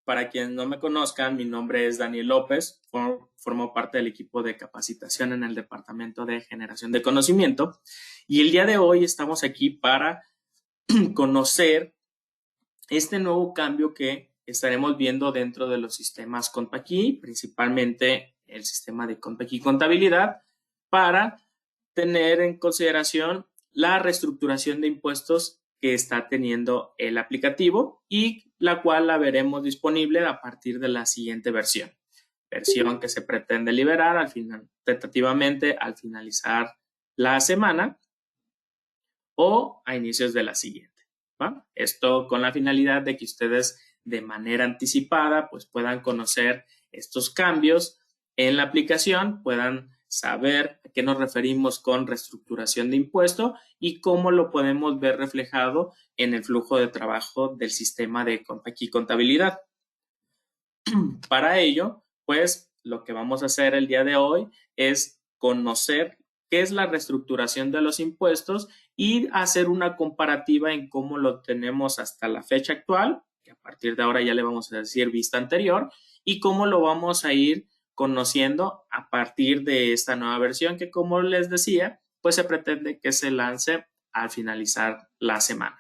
Para quienes no me conozcan, mi nombre es Daniel López, formo parte del equipo de capacitación en el Departamento de Generación de Conocimiento y el día de hoy estamos aquí para conocer este nuevo cambio que estaremos viendo dentro de los sistemas CONPACHI, principalmente el sistema de CONPACHI Contabilidad, para tener en consideración la reestructuración de impuestos que está teniendo el aplicativo y la cual la veremos disponible a partir de la siguiente versión que se pretende liberar al final, tentativamente al finalizar la semana o a inicios de la siguiente, ¿va? Esto con la finalidad de que ustedes de manera anticipada pues puedan conocer estos cambios en la aplicación, puedan saber a qué nos referimos con reestructuración de impuesto y cómo lo podemos ver reflejado en el flujo de trabajo del sistema de CONPACHI Contabilidad. Para ello, pues lo que vamos a hacer el día de hoy es conocer qué es la reestructuración de los impuestos y hacer una comparativa en cómo lo tenemos hasta la fecha actual, que a partir de ahora ya le vamos a decir vista anterior, y cómo lo vamos a ir conociendo a partir de esta nueva versión que, como les decía, pues se pretende que se lance al finalizar la semana.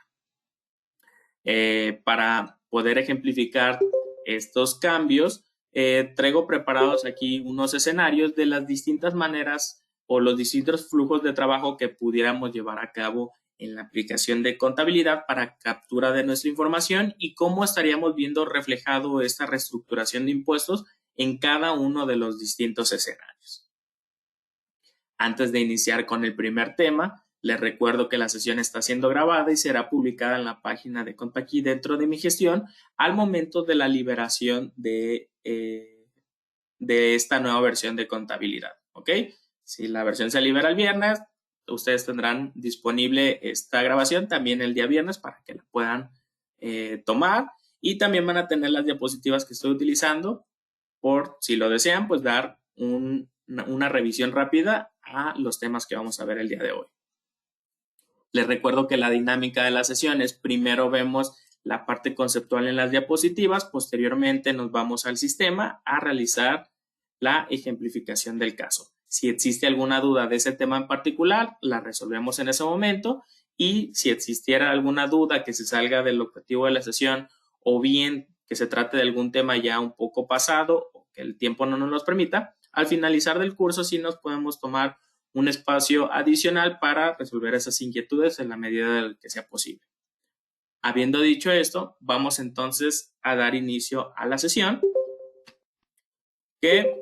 Para poder ejemplificar estos cambios, traigo preparados aquí unos escenarios de las distintas maneras o los distintos flujos de trabajo que pudiéramos llevar a cabo en la aplicación de contabilidad para captura de nuestra información y cómo estaríamos viendo reflejado esta reestructuración de impuestos en cada uno de los distintos escenarios. Antes de iniciar con el primer tema, les recuerdo que la sesión está siendo grabada y será publicada en la página de CONPACHI dentro de mi gestión al momento de la liberación de esta nueva versión de contabilidad, ¿ok? Si la versión se libera el viernes, ustedes tendrán disponible esta grabación también el día viernes para que la puedan tomar y también van a tener las diapositivas que estoy utilizando por, si lo desean, pues dar una revisión rápida a los temas que vamos a ver el día de hoy. Les recuerdo que la dinámica de las sesiones, primero vemos la parte conceptual en las diapositivas, posteriormente nos vamos al sistema a realizar la ejemplificación del caso. Si existe alguna duda de ese tema en particular, la resolvemos en ese momento y si existiera alguna duda que se salga del objetivo de la sesión o bien que se trate de algún tema ya un poco pasado o que el tiempo no nos los permita, al finalizar del curso sí nos podemos tomar un espacio adicional para resolver esas inquietudes en la medida de que sea posible. Habiendo dicho esto, vamos entonces a dar inicio a la sesión que,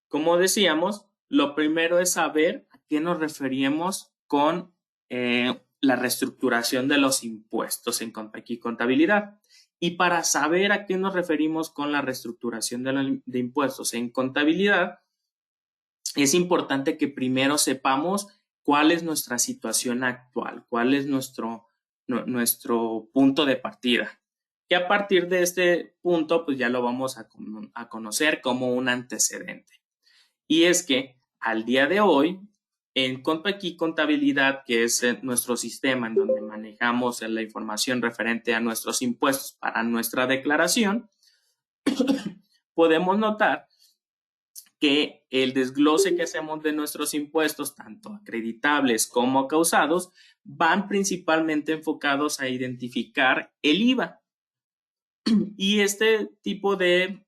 como decíamos, lo primero es saber a qué nos referimos con la reestructuración de los impuestos en CONPACHI Contabilidad. Y para saber a qué nos referimos con la reestructuración de impuestos en contabilidad, es importante que primero sepamos cuál es nuestra situación actual, cuál es nuestro punto de partida. Que a partir de este punto, pues ya lo vamos a conocer como un antecedente. Y es que al día de hoy, en CONPACHI Contabilidad, que es nuestro sistema en donde manejamos la información referente a nuestros impuestos para nuestra declaración, podemos notar que el desglose que hacemos de nuestros impuestos, tanto acreditables como causados, van principalmente enfocados a identificar el IVA. Y este tipo de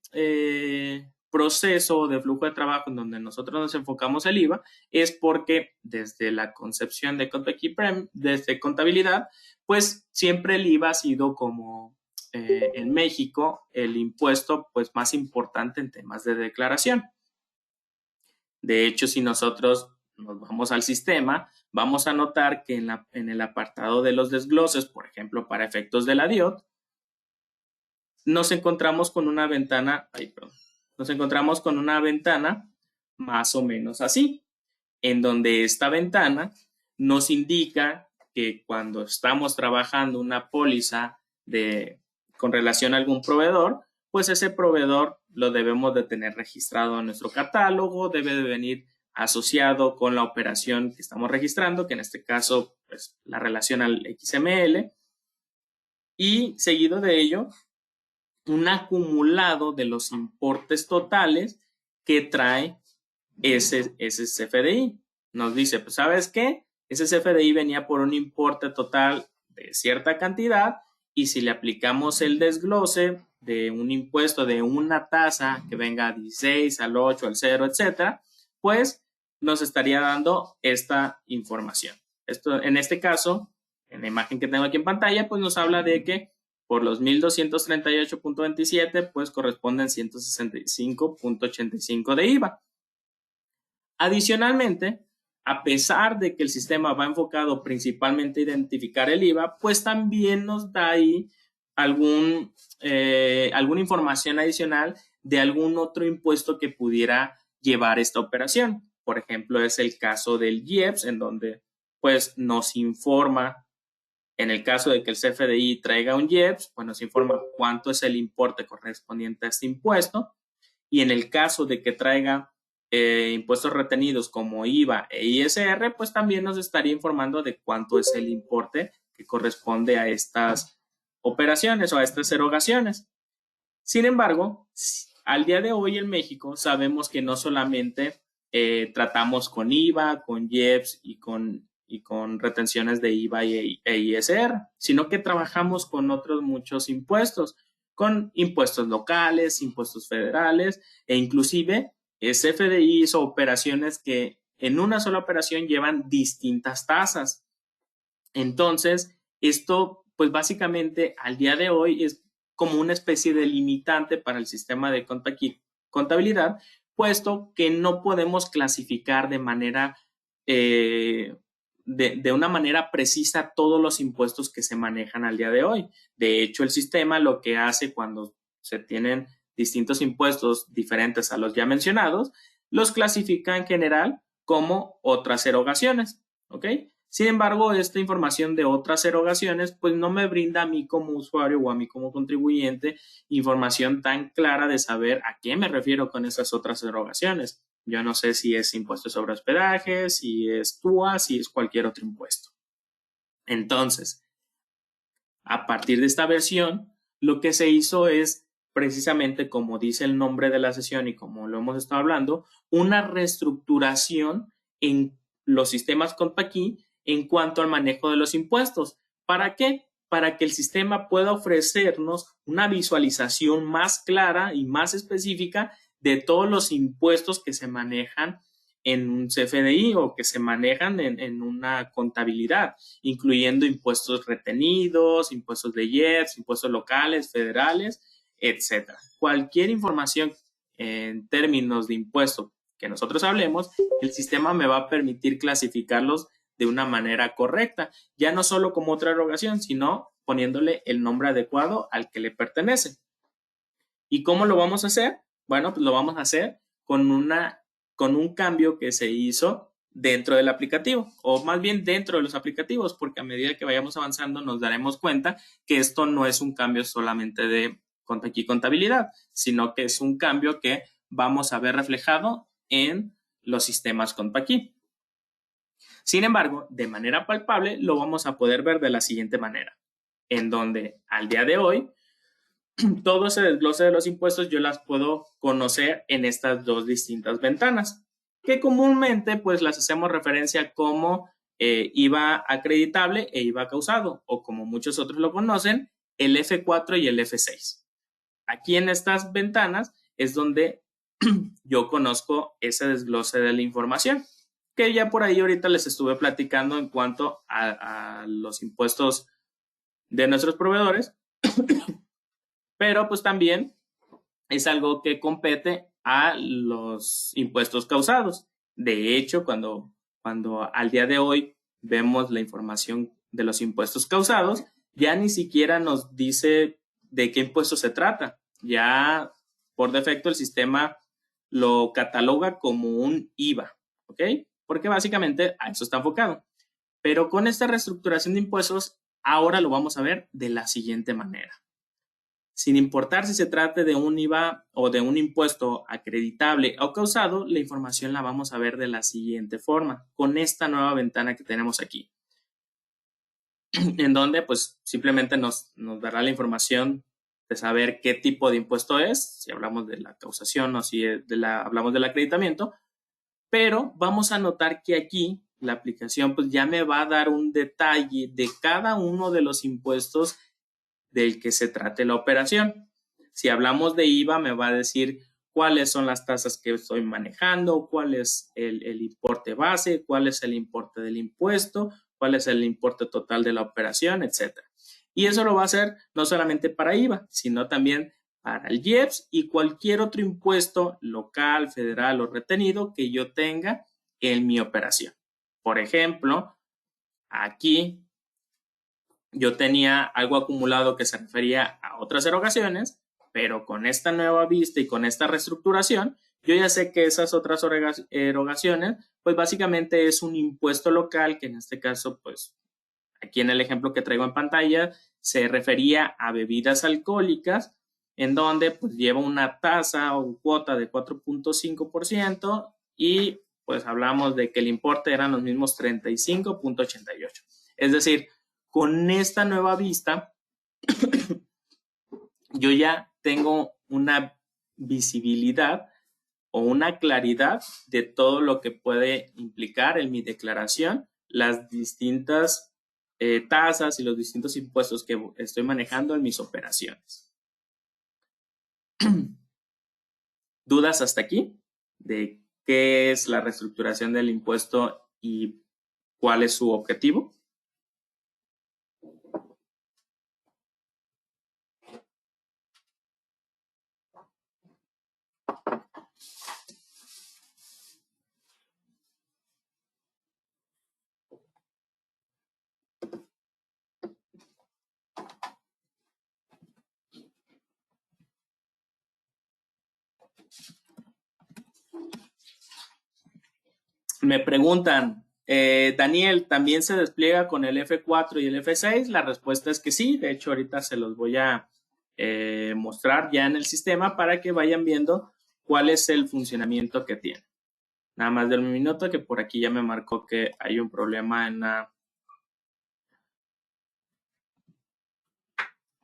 proceso de flujo de trabajo en donde nosotros nos enfocamos el IVA es porque desde la concepción de CONPACHI desde contabilidad, pues siempre el IVA ha sido como en México el impuesto pues más importante en temas de declaración. De hecho, si nosotros nos vamos al sistema, vamos a notar que en el apartado de los desgloses, por ejemplo, para efectos de la DIOT, nos encontramos con una ventana, más o menos así, en donde esta ventana nos indica que cuando estamos trabajando una póliza con relación a algún proveedor, pues ese proveedor lo debemos de tener registrado en nuestro catálogo, debe de venir asociado con la operación que estamos registrando, que en este caso, pues la relación al XML, y seguido de ello, un acumulado de los importes totales que trae ese CFDI. Nos dice, pues, ¿sabes qué? Ese CFDI venía por un importe total de cierta cantidad y si le aplicamos el desglose de un impuesto de una tasa que venga a 16, al 8, al 0, etcétera, pues nos estaría dando esta información. Esto, en este caso, en la imagen que tengo aquí en pantalla, pues nos habla de que por los 1,238.27, pues corresponden 165.85 de IVA. Adicionalmente, a pesar de que el sistema va enfocado principalmente a identificar el IVA, pues también nos da ahí alguna información adicional de algún otro impuesto que pudiera llevar esta operación. Por ejemplo, es el caso del IEPS, en donde pues nos informa, en el caso de que el CFDI traiga un IEPS, pues nos informa cuánto es el importe correspondiente a este impuesto. Y en el caso de que traiga impuestos retenidos como IVA e ISR, pues también nos estaría informando de cuánto es el importe que corresponde a estas operaciones o a estas erogaciones. Sin embargo, al día de hoy en México sabemos que no solamente tratamos con IVA, con IEPS y con retenciones de IVA e ISR, sino que trabajamos con otros muchos impuestos, con impuestos locales, impuestos federales e inclusive CFDI hizo operaciones que en una sola operación llevan distintas tasas. Entonces, esto pues básicamente al día de hoy es como una especie de limitante para el sistema de contabilidad, puesto que no podemos clasificar de manera de una manera precisa todos los impuestos que se manejan al día de hoy. De hecho, el sistema lo que hace cuando se tienen distintos impuestos diferentes a los ya mencionados, los clasifica en general como otras erogaciones, ¿ok? Sin embargo, esta información de otras erogaciones, pues no me brinda a mí como usuario o a mí como contribuyente información tan clara de saber a qué me refiero con esas otras erogaciones. Yo no sé si es impuesto sobre hospedaje, si es TUA, si es cualquier otro impuesto. Entonces, a partir de esta versión, lo que se hizo es precisamente, como dice el nombre de la sesión y como lo hemos estado hablando, una reestructuración en los sistemas CONPACI en cuanto al manejo de los impuestos. ¿Para qué? Para que el sistema pueda ofrecernos una visualización más clara y más específica de todos los impuestos que se manejan en un CFDI o que se manejan en una contabilidad, incluyendo impuestos retenidos, impuestos de IEPS, impuestos locales, federales, etcétera. Cualquier información en términos de impuesto que nosotros hablemos, el sistema me va a permitir clasificarlos de una manera correcta, ya no solo como otra erogación, sino poniéndole el nombre adecuado al que le pertenece. ¿Y cómo lo vamos a hacer? Bueno, pues lo vamos a hacer con un cambio que se hizo dentro del aplicativo, o más bien dentro de los aplicativos, porque a medida que vayamos avanzando nos daremos cuenta que esto no es un cambio solamente de contabilidad, sino que es un cambio que vamos a ver reflejado en los sistemas CONPACI. Sin embargo, de manera palpable lo vamos a poder ver de la siguiente manera, en donde al día de hoy todo ese desglose de los impuestos yo las puedo conocer en estas dos distintas ventanas, que comúnmente pues las hacemos referencia como IVA acreditable e IVA causado, o como muchos otros lo conocen, el F4 y el F6. Aquí en estas ventanas es donde yo conozco ese desglose de la información, que ya por ahí ahorita les estuve platicando en cuanto a los impuestos de nuestros proveedores, pero pues también es algo que compete a los impuestos causados. De hecho, cuando al día de hoy vemos la información de los impuestos causados, ya ni siquiera nos dice de qué impuesto se trata. Ya por defecto el sistema lo cataloga como un IVA, ¿ok? Porque básicamente a eso está enfocado. Pero con esta reestructuración de impuestos, ahora lo vamos a ver de la siguiente manera. Sin importar si se trate de un IVA o de un impuesto acreditable o causado, la información la vamos a ver de la siguiente forma, con esta nueva ventana que tenemos aquí. en donde pues simplemente nos dará la información de saber qué tipo de impuesto es, si hablamos de la causación o si hablamos del acreditamiento, pero vamos a notar que aquí la aplicación pues ya me va a dar un detalle de cada uno de los impuestos del que se trate la operación. Si hablamos de IVA, me va a decir cuáles son las tasas que estoy manejando, cuál es el importe base, cuál es el importe del impuesto, cuál es el importe total de la operación, etc. Y eso lo va a hacer no solamente para IVA, sino también para el IEPS y cualquier otro impuesto local, federal o retenido que yo tenga en mi operación. Por ejemplo, aquí yo tenía algo acumulado que se refería a otras erogaciones, pero con esta nueva vista y con esta reestructuración, yo ya sé que esas otras erogaciones, pues básicamente es un impuesto local, que en este caso, pues aquí en el ejemplo que traigo en pantalla, se refería a bebidas alcohólicas, en donde pues lleva una tasa o cuota de 4.5% y pues hablamos de que el importe eran los mismos 35.88. Es decir, con esta nueva vista, yo ya tengo una visibilidad o una claridad de todo lo que puede implicar en mi declaración las distintas tasas y los distintos impuestos que estoy manejando en mis operaciones. ¿Dudas hasta aquí de qué es la reestructuración del impuesto y cuál es su objetivo? Me preguntan, Daniel, ¿también se despliega con el F4 y el F6? La respuesta es que sí. De hecho, ahorita se los voy a mostrar ya en el sistema para que vayan viendo cuál es el funcionamiento que tiene. Nada más de un minuto, que por aquí ya me marcó que hay un problema en la...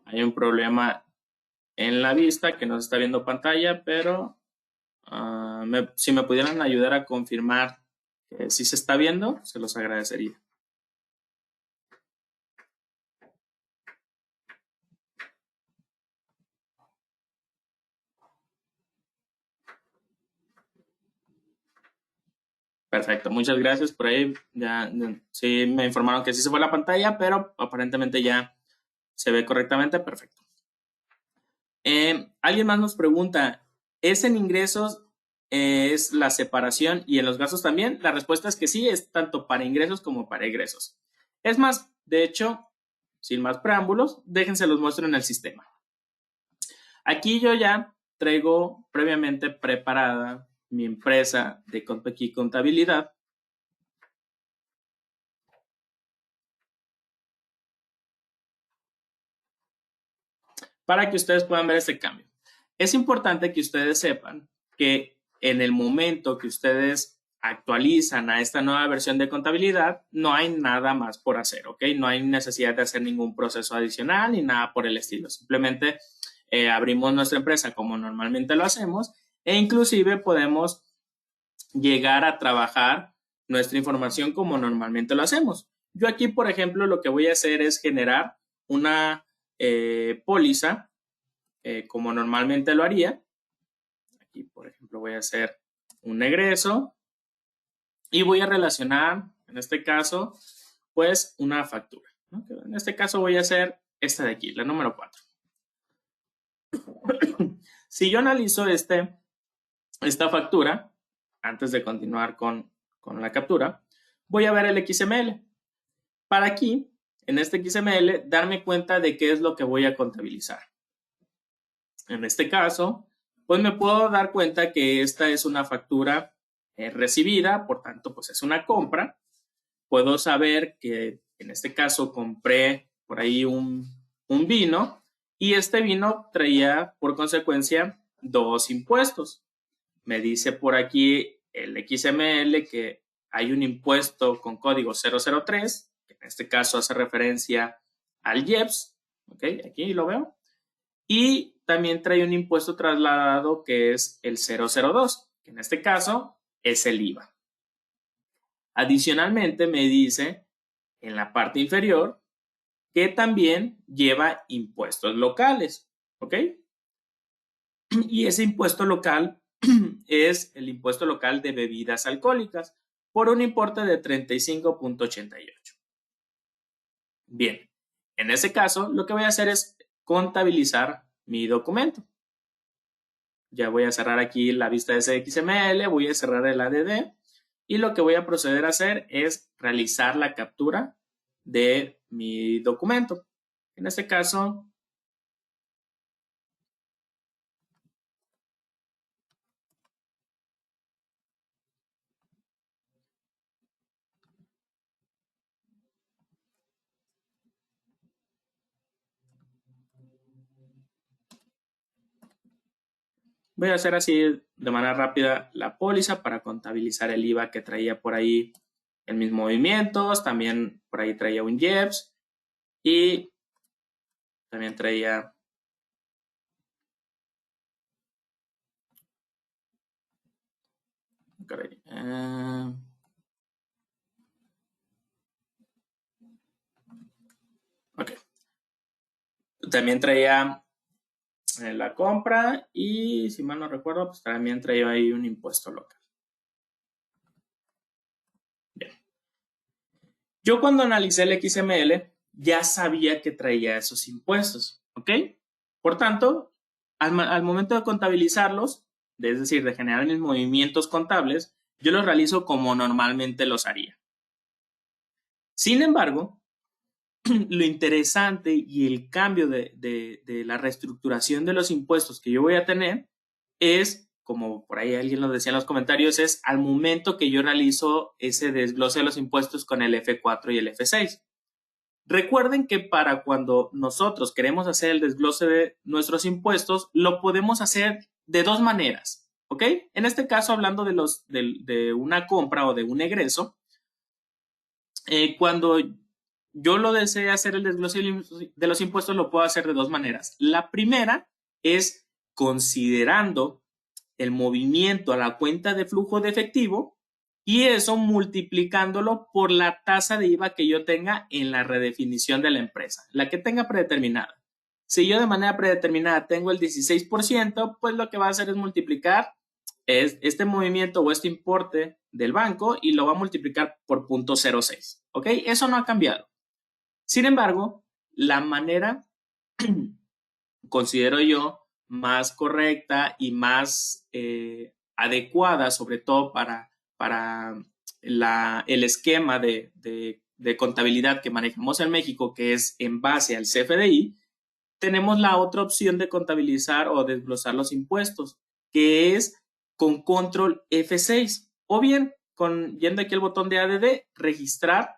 Hay un problema en la vista que no se está viendo pantalla, pero si me pudieran ayudar a confirmar que sí se está viendo, se los agradecería. Perfecto, muchas gracias. Por ahí ya sí me informaron que sí se fue la pantalla, pero aparentemente ya se ve correctamente. Perfecto. Alguien más nos pregunta, ¿es en ingresos es la separación y en los gastos también? La respuesta es que sí, es tanto para ingresos como para egresos. Es más, de hecho, sin más preámbulos, déjense los muestro en el sistema. Aquí yo ya traigo previamente preparada mi empresa de contabilidad. Para que ustedes puedan ver este cambio. Es importante que ustedes sepan que en el momento que ustedes actualizan a esta nueva versión de contabilidad, no hay nada más por hacer, ¿ok? No hay necesidad de hacer ningún proceso adicional ni nada por el estilo. Simplemente abrimos nuestra empresa como normalmente lo hacemos e inclusive podemos llegar a trabajar nuestra información como normalmente lo hacemos. Yo aquí, por ejemplo, lo que voy a hacer es generar una póliza como normalmente lo haría. Aquí, por ejemplo, voy a hacer un egreso y voy a relacionar, en este caso, pues una factura, ¿no? En este caso voy a hacer esta de aquí, la número 4. Si yo analizo esta factura, antes de continuar con la captura, voy a ver el XML. Para aquí, en este XML, darme cuenta de qué es lo que voy a contabilizar. En este caso, pues me puedo dar cuenta que esta es una factura recibida, por tanto, pues es una compra. Puedo saber que en este caso compré por ahí un vino y este vino traía por consecuencia 2 impuestos. Me dice por aquí el XML que hay un impuesto con código 003 que en este caso hace referencia al IEPS, ¿ok? Aquí lo veo. Y también trae un impuesto trasladado que es el 002, que en este caso es el IVA. Adicionalmente me dice en la parte inferior que también lleva impuestos locales, ¿ok? Y ese impuesto local es el impuesto local de bebidas alcohólicas por un importe de 35.88. Bien, en ese caso lo que voy a hacer es contabilizar mi documento. Ya voy a cerrar aquí la vista de XML, voy a cerrar el ADD y lo que voy a proceder a hacer es realizar la captura de mi documento. En este caso, voy a hacer así de manera rápida la póliza para contabilizar el IVA que traía por ahí en mis movimientos, también por ahí traía un IEPS y también traía okay. También traía la compra y si mal no recuerdo, pues también traía ahí un impuesto local. Bien. Yo cuando analicé el XML ya sabía que traía esos impuestos, ¿ok? Por tanto, al momento de contabilizarlos, es decir, de generar mis movimientos contables, yo los realizo como normalmente los haría. Sin embargo, lo interesante y el cambio de la reestructuración de los impuestos que yo voy a tener es, como por ahí alguien lo decía en los comentarios, es al momento que yo realizo ese desglose de los impuestos con el F4 y el F6. Recuerden que para cuando nosotros queremos hacer el desglose de nuestros impuestos, lo podemos hacer de dos maneras, ¿ok? En este caso, hablando de una compra o de un egreso, cuando yo lo desee hacer el desglose de los impuestos, lo puedo hacer de dos maneras. La primera es considerando el movimiento a la cuenta de flujo de efectivo y eso multiplicándolo por la tasa de IVA que yo tenga en la redefinición de la empresa, la que tenga predeterminada. Si yo de manera predeterminada tengo el 16%, pues lo que va a hacer es multiplicar este movimiento o este importe del banco y lo va a multiplicar por 0.06. ¿Ok? Eso no ha cambiado. Sin embargo, la manera, considero yo, más correcta y más adecuada, sobre todo para el esquema de contabilidad que manejamos en México, que es en base al CFDI, tenemos la otra opción de contabilizar o desglosar los impuestos, que es con control F6 o bien yendo aquí al botón de ADD, registrar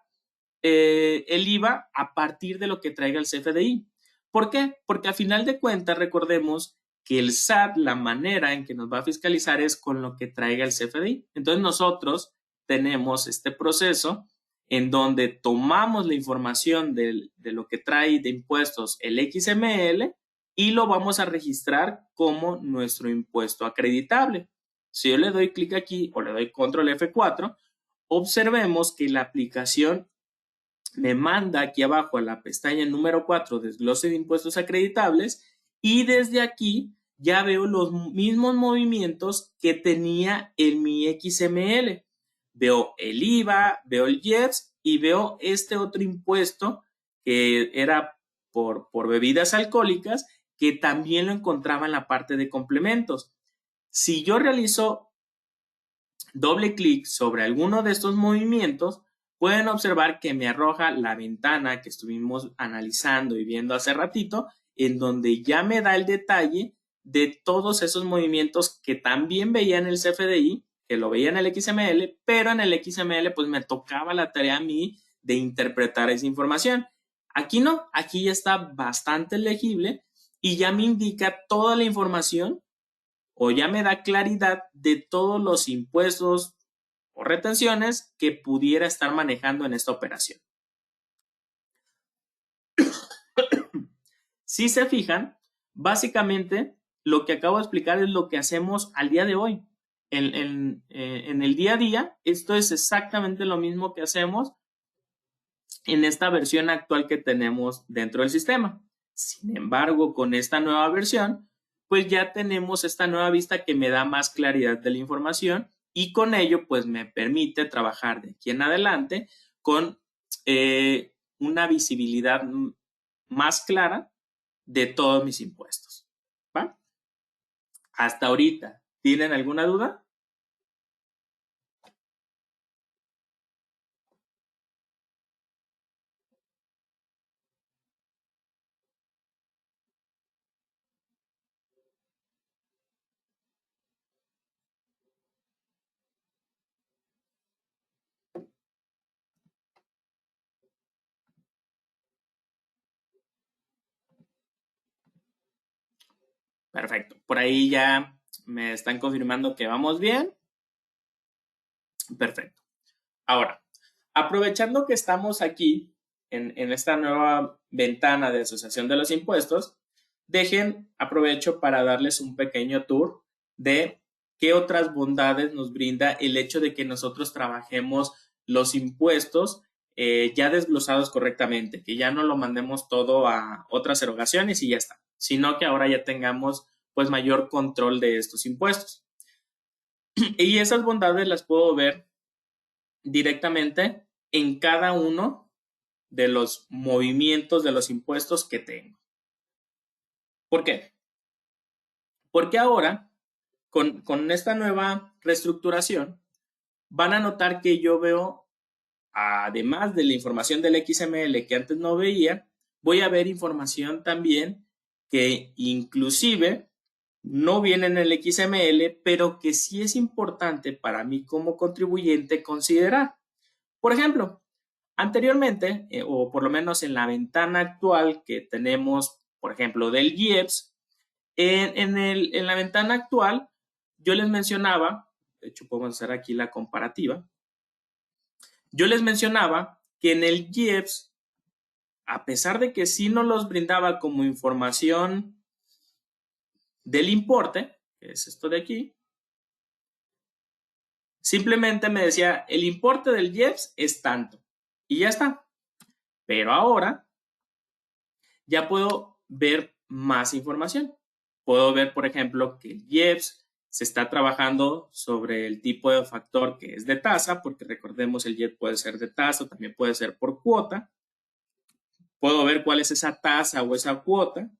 el IVA a partir de lo que traiga el CFDI. ¿Por qué? Porque a final de cuentas recordemos que el SAT, la manera en que nos va a fiscalizar es con lo que traiga el CFDI. Entonces nosotros tenemos este proceso en donde tomamos la información de lo que trae de impuestos el XML y lo vamos a registrar como nuestro impuesto acreditable. Si yo le doy clic aquí o le doy control F4, observemos que la aplicación me manda aquí abajo a la pestaña número 4, desglose de impuestos acreditables, y desde aquí ya veo los mismos movimientos que tenía en mi XML. Veo el IVA, veo el IEPS y veo este otro impuesto que era por bebidas alcohólicas, que también lo encontraba en la parte de complementos. Si yo realizo doble clic sobre alguno de estos movimientos, pueden observar que me arroja la ventana que estuvimos analizando y viendo hace ratito, en donde ya me da el detalle de todos esos movimientos que también veía en el CFDI, que lo veía en el XML, pero en el XML pues me tocaba la tarea a mí de interpretar esa información. Aquí no, aquí ya está bastante legible y ya me indica toda la información o ya me da claridad de todos los impuestos o retenciones que pudiera estar manejando en esta operación. Si se fijan, básicamente lo que acabo de explicar es lo que hacemos al día de hoy. En el día a día, esto es exactamente lo mismo que hacemos en esta versión actual que tenemos dentro del sistema. Sin embargo, con esta nueva versión, pues ya tenemos esta nueva vista que me da más claridad de la información y con ello, pues me permite trabajar de aquí en adelante con una visibilidad más clara de todos mis impuestos. ¿Va? Hasta ahorita, ¿tienen alguna duda? Perfecto. Por ahí ya me están confirmando que vamos bien. Perfecto. Ahora, aprovechando que estamos aquí en esta nueva ventana de asociación de los impuestos, aprovecho para darles un pequeño tour de qué otras bondades nos brinda el hecho de que nosotros trabajemos los impuestos ya desglosados correctamente, que ya no lo mandemos todo a otras erogaciones y ya está, sino que ahora ya tengamos pues mayor control de estos impuestos. Y esas bondades las puedo ver directamente en cada uno de los movimientos de los impuestos que tengo. ¿Por qué? Porque ahora, con esta nueva reestructuración, van a notar que yo veo, además de la información del XML que antes no veía, voy a ver información también que inclusive no viene en el XML, pero que sí es importante para mí como contribuyente considerar. Por ejemplo, anteriormente, o por lo menos en la ventana actual que tenemos, por ejemplo, del IEPS, en la ventana actual, yo les mencionaba, de hecho podemos hacer aquí la comparativa, yo les mencionaba que en el IEPS, a pesar de que sí nos los brindaba como información del importe, que es esto de aquí, simplemente me decía, el importe del IEPS es tanto, y ya está. Pero ahora ya puedo ver más información. Puedo ver, por ejemplo, que el IEPS se está trabajando sobre el tipo de factor que es de tasa, porque recordemos el IEPS puede ser de tasa, también puede ser por cuota. Puedo ver cuál es esa tasa o esa cuota.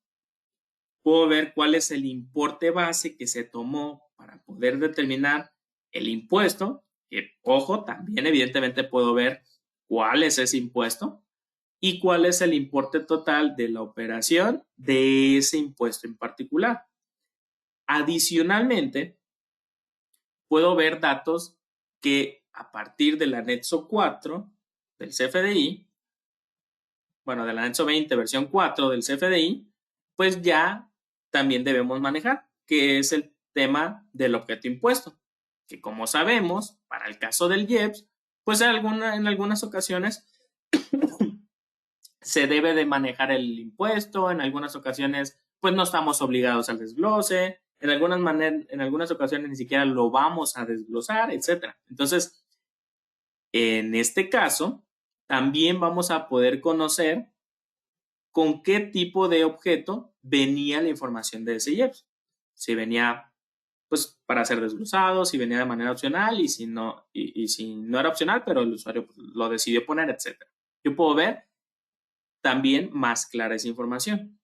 Puedo ver cuál es el importe base que se tomó para poder determinar el impuesto. Que, ojo, también evidentemente puedo ver cuál es ese impuesto y cuál es el importe total de la operación de ese impuesto en particular. Adicionalmente, puedo ver datos que a partir del anexo 4 del CFDI, bueno, del anexo 20 versión 4 del CFDI, pues ya también debemos manejar, que es el tema del objeto impuesto, que como sabemos, para el caso del IEPS, pues en algunas ocasiones se debe de manejar el impuesto, en algunas ocasiones pues no estamos obligados al desglose, en algunas ocasiones ni siquiera lo vamos a desglosar, etc. Entonces, en este caso, también vamos a poder conocer con qué tipo de objeto venía la información de ese IEPS. Si venía pues para ser desglosado, si venía de manera opcional y si no era opcional, pero el usuario lo decidió poner, etc. Yo puedo ver también más clara esa información.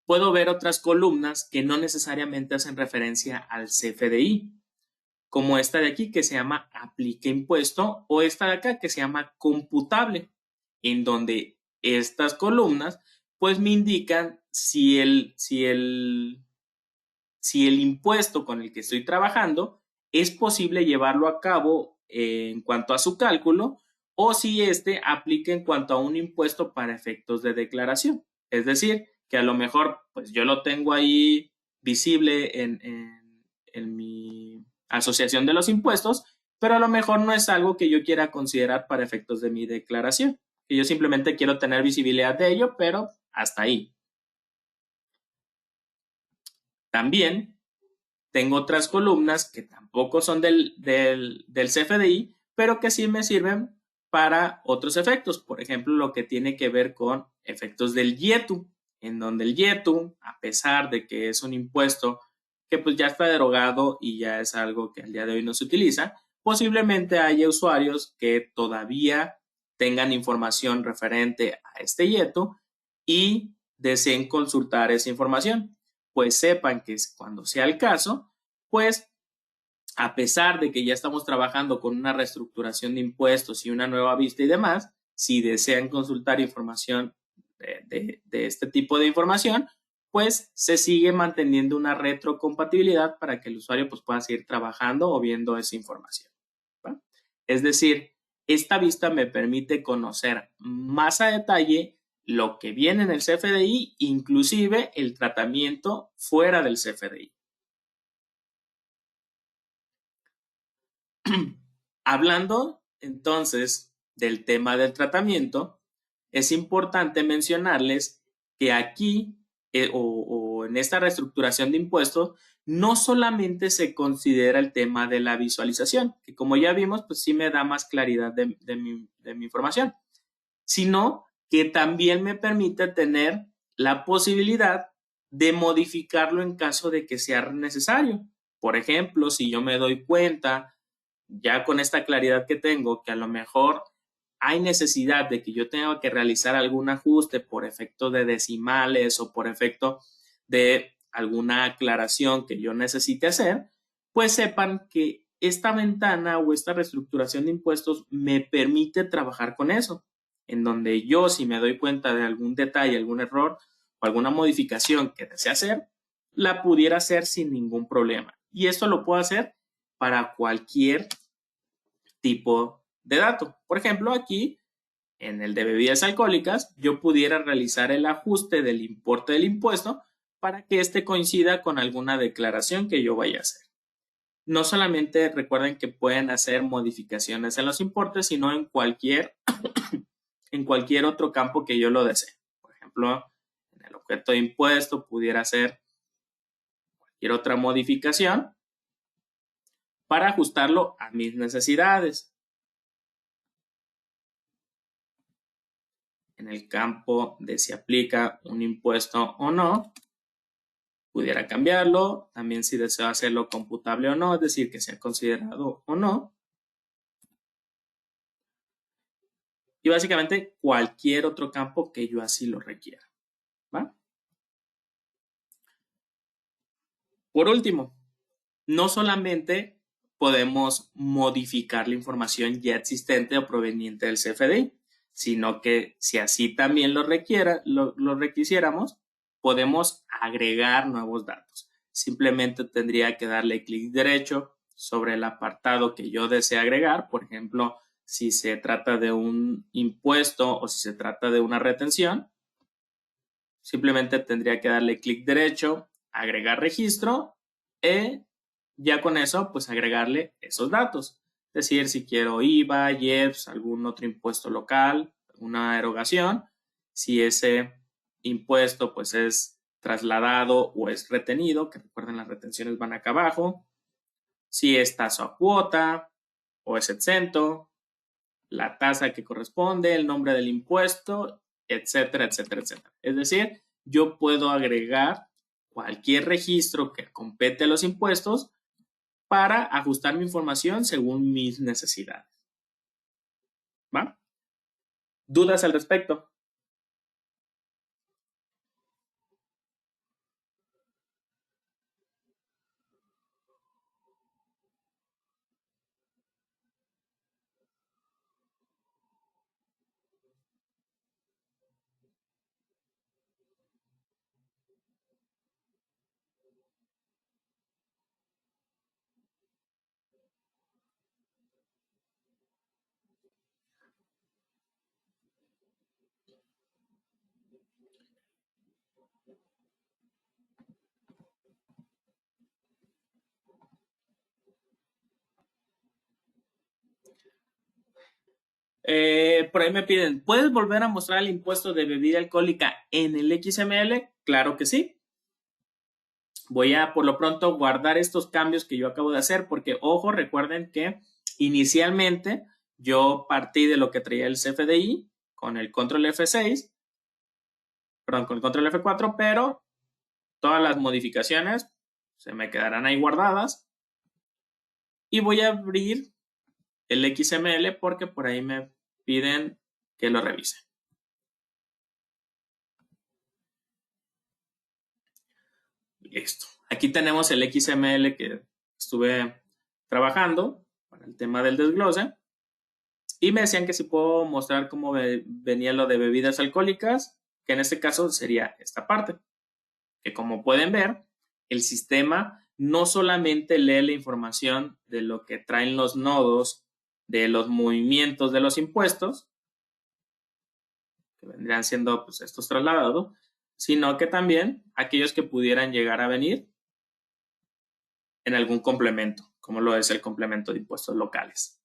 Puedo ver otras columnas que no necesariamente hacen referencia al CFDI, como esta de aquí que se llama aplique impuesto o esta de acá que se llama computable, en donde estas columnas pues me indican si el impuesto con el que estoy trabajando es posible llevarlo a cabo en cuanto a su cálculo o si este aplica en cuanto a un impuesto para efectos de declaración. Es decir, que a lo mejor pues yo lo tengo ahí visible en mi asociación de los impuestos, pero a lo mejor no es algo que yo quiera considerar para efectos de mi declaración, que yo simplemente quiero tener visibilidad de ello, pero hasta ahí. También tengo otras columnas que tampoco son del CFDI, pero que sí me sirven para otros efectos. Por ejemplo, lo que tiene que ver con efectos del IETU, en donde el IETU, a pesar de que es un impuesto que pues ya está derogado y ya es algo que al día de hoy no se utiliza, posiblemente haya usuarios que todavía tengan información referente a este IETU y deseen consultar esa información. Pues sepan que cuando sea el caso, pues a pesar de que ya estamos trabajando con una reestructuración de impuestos y una nueva vista y demás, si desean consultar información de este tipo de información, pues se sigue manteniendo una retrocompatibilidad para que el usuario pues, pueda seguir trabajando o viendo esa información. ¿Va? Es decir, esta vista me permite conocer más a detalle lo que viene en el CFDI, inclusive el tratamiento fuera del CFDI. Hablando entonces del tema del tratamiento, es importante mencionarles que aquí o en esta reestructuración de impuestos no solamente se considera el tema de la visualización, que como ya vimos, pues sí me da más claridad de mi información, sino que también me permite tener la posibilidad de modificarlo en caso de que sea necesario. Por ejemplo, si yo me doy cuenta ya con esta claridad que tengo, que a lo mejor hay necesidad de que yo tenga que realizar algún ajuste por efecto de decimales o por efecto de alguna aclaración que yo necesite hacer, pues sepan que esta ventana o esta reestructuración de impuestos me permite trabajar con eso, en donde yo si me doy cuenta de algún detalle, algún error o alguna modificación que desee hacer, la pudiera hacer sin ningún problema. Y esto lo puedo hacer para cualquier tipo de dato. Por ejemplo, aquí en el de bebidas alcohólicas, yo pudiera realizar el ajuste del importe del impuesto para que éste coincida con alguna declaración que yo vaya a hacer. No solamente recuerden que pueden hacer modificaciones en los importes, sino en cualquier otro campo que yo lo desee. Por ejemplo, en el objeto de impuesto pudiera hacer cualquier otra modificación para ajustarlo a mis necesidades. En el campo de si aplica un impuesto o no, pudiera cambiarlo. También si deseo hacerlo computable o no, es decir, que sea considerado o no. Y básicamente cualquier otro campo que yo así lo requiera. ¿Va? Por último, no solamente podemos modificar la información ya existente o proveniente del CFDI, sino que si así también lo requisiéramos, podemos agregar nuevos datos. Simplemente tendría que darle clic derecho sobre el apartado que yo desee agregar, por ejemplo, si se trata de un impuesto o si se trata de una retención, simplemente tendría que darle clic derecho, agregar registro y ya con eso pues agregarle esos datos. Es decir, si quiero IVA, IEPS, algún otro impuesto local, una erogación, si ese impuesto pues es trasladado o es retenido, que recuerden las retenciones van acá abajo, si es tasa o cuota o es exento, la tasa que corresponde, el nombre del impuesto, etcétera, etcétera, etcétera. Es decir, yo puedo agregar cualquier registro que compete a los impuestos para ajustar mi información según mis necesidades. ¿Va? ¿Dudas al respecto? Por ahí me piden, ¿puedes volver a mostrar el impuesto de bebida alcohólica en el XML? Claro que sí. Voy a, por lo pronto, guardar estos cambios que yo acabo de hacer porque, ojo, recuerden que inicialmente yo partí de lo que traía el CFDI con el control F6, perdón, con el control F4, pero todas las modificaciones se me quedarán ahí guardadas y voy a abrir el XML porque por ahí me piden que lo revise. Listo. Aquí tenemos el XML que estuve trabajando para el tema del desglose y me decían que si puedo mostrar cómo venía lo de bebidas alcohólicas, que en este caso sería esta parte, que como pueden ver, el sistema no solamente lee la información de lo que traen los nodos de los movimientos de los impuestos, que vendrían siendo pues, estos trasladados, sino que también aquellos que pudieran llegar a venir en algún complemento, como lo es el complemento de impuestos locales.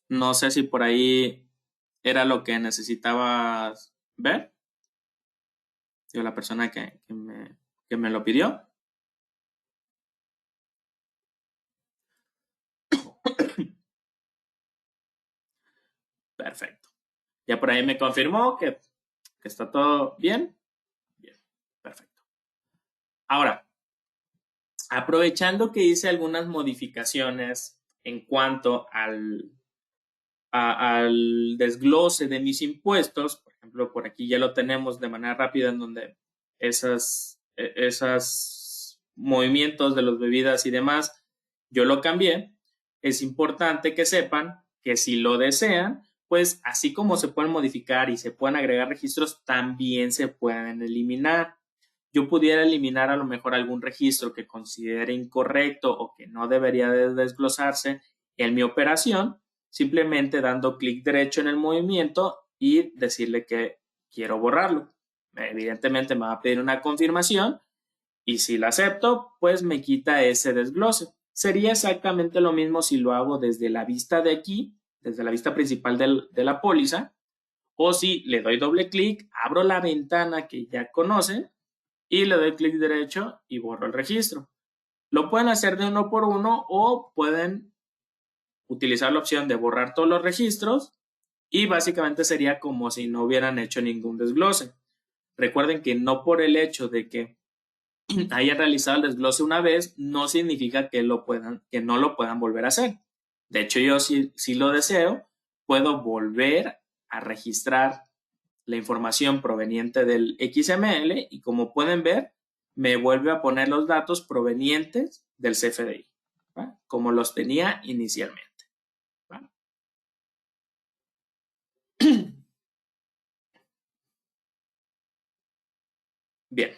No sé si por ahí era lo que necesitabas ver, digo, la persona que me lo pidió. Perfecto. Ya por ahí me confirmó que está todo bien. Bien, perfecto. Ahora, aprovechando que hice algunas modificaciones en cuanto al desglose de mis impuestos, por ejemplo, por aquí ya lo tenemos de manera rápida en donde esas movimientos de las bebidas y demás, yo lo cambié. Es importante que sepan que si lo desean, pues así como se pueden modificar y se pueden agregar registros, también se pueden eliminar. Yo pudiera eliminar a lo mejor algún registro que considere incorrecto o que no debería de desglosarse en mi operación, simplemente dando clic derecho en el movimiento y decirle que quiero borrarlo. Evidentemente me va a pedir una confirmación y si la acepto, pues me quita ese desglose. Sería exactamente lo mismo si lo hago desde la vista de aquí, desde la vista principal de la póliza, o si le doy doble clic, abro la ventana que ya conocen y le doy clic derecho y borro el registro. Lo pueden hacer de uno por uno o pueden utilizar la opción de borrar todos los registros y básicamente sería como si no hubieran hecho ningún desglose. Recuerden que no por el hecho de que hayan realizado el desglose una vez, no significa que no lo puedan volver a hacer. De hecho, yo si lo deseo, puedo volver a registrar la información proveniente del XML y como pueden ver, me vuelve a poner los datos provenientes del CFDI, ¿va? Como los tenía inicialmente. ¿Va? Bien,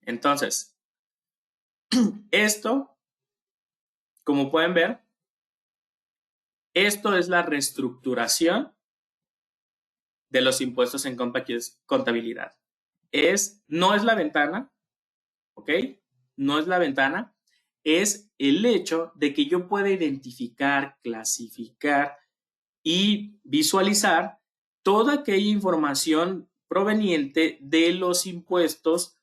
entonces, esto, como pueden ver, esto es la reestructuración de los impuestos en contabilidad. No es la ventana, ¿ok? No es la ventana, es el hecho de que yo pueda identificar, clasificar y visualizar toda aquella información proveniente de los impuestos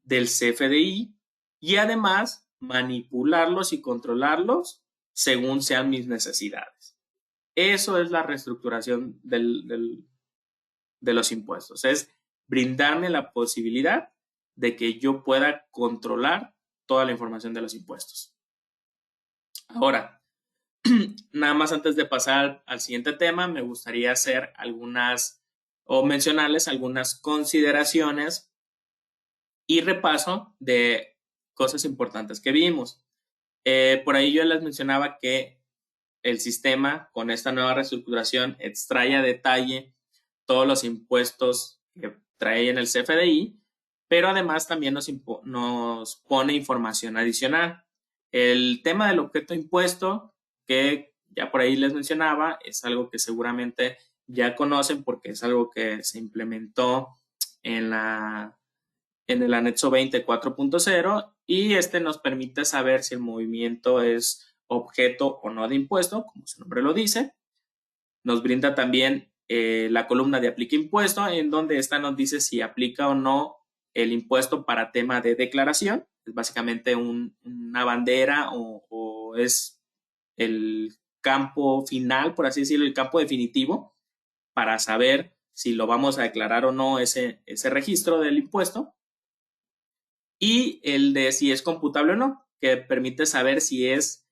del CFDI y además manipularlos y controlarlos según sean mis necesidades. Eso es la reestructuración de los impuestos, es brindarme la posibilidad de que yo pueda controlar toda la información de los impuestos. Ahora, nada más antes de pasar al siguiente tema, me gustaría hacer algunas o mencionarles algunas consideraciones y repaso de cosas importantes que vimos. Por ahí yo les mencionaba que el sistema con esta nueva reestructuración extrae a detalle todos los impuestos que trae en el CFDI, pero además también nos pone información adicional. El tema del objeto impuesto, que ya por ahí les mencionaba, es algo que seguramente ya conocen porque es algo que se implementó en el anexo 20 4.0 y este nos permite saber si el movimiento es objeto o no de impuesto, como su nombre lo dice. Nos brinda también la columna de aplica impuesto, en donde esta nos dice si aplica o no el impuesto para tema de declaración. Es básicamente una bandera o es el campo final, por así decirlo, el campo definitivo para saber si lo vamos a declarar o no ese registro del impuesto. Y el de si es computable o no, que permite saber si es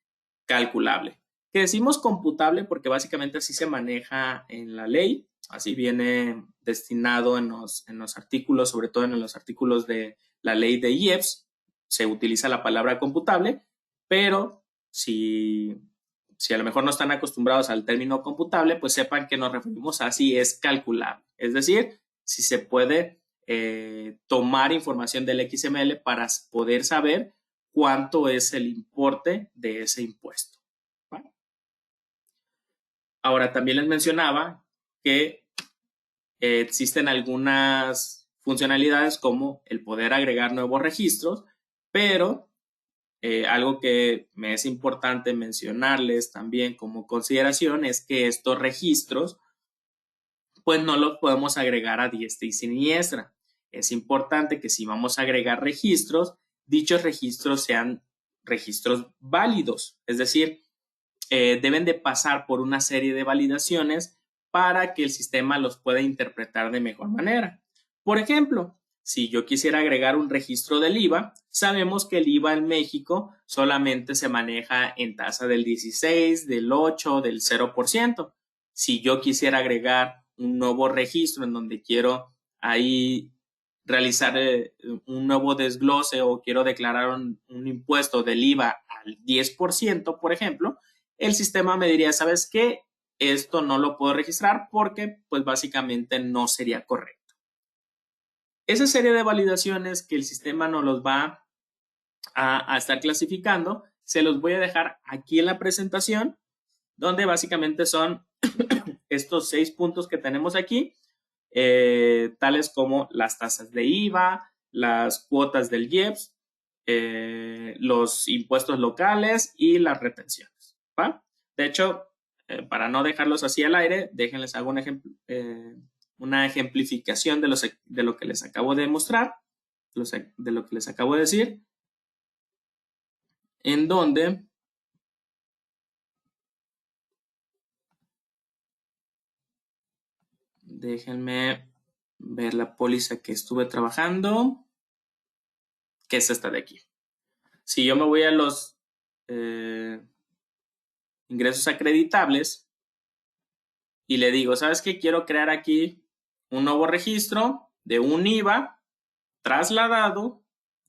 calculable. Que decimos computable porque básicamente así se maneja en la ley, así viene destinado en los artículos, sobre todo en los artículos de la ley de IEPS, se utiliza la palabra computable, pero si a lo mejor no están acostumbrados al término computable, pues sepan que nos referimos a si es calculable, es decir, si se puede tomar información del XML para poder saber cuánto es el importe de ese impuesto. ¿Vale? Ahora, también les mencionaba que existen algunas funcionalidades como el poder agregar nuevos registros, pero algo que me es importante mencionarles también como consideración es que estos registros pues no los podemos agregar a diestra y siniestra. Es importante que si vamos a agregar registros, dichos registros sean registros válidos, es decir, deben de pasar por una serie de validaciones para que el sistema los pueda interpretar de mejor manera. Por ejemplo, si yo quisiera agregar un registro del IVA, sabemos que el IVA en México solamente se maneja en tasa del 16, del 8, del 0%. Si yo quisiera agregar un nuevo registro en donde quiero ahí realizar un nuevo desglose o quiero declarar un impuesto del IVA al 10%, por ejemplo, el sistema me diría, ¿sabes qué? Esto no lo puedo registrar porque pues básicamente no sería correcto. Esa serie de validaciones que el sistema nos los va a estar clasificando, se los voy a dejar aquí en la presentación, donde básicamente son estos 6 puntos que tenemos aquí, tales como las tasas de IVA, las cuotas del IEPS, los impuestos locales y las retenciones. ¿Va? De hecho, para no dejarlos así al aire, déjenles hago una ejemplificación de lo que les acabo de mostrar, de lo que les acabo de decir, en donde déjenme ver la póliza que estuve trabajando, que es esta de aquí. Si yo me voy a los ingresos acreditables y le digo, ¿sabes qué? Quiero crear aquí un nuevo registro de un IVA trasladado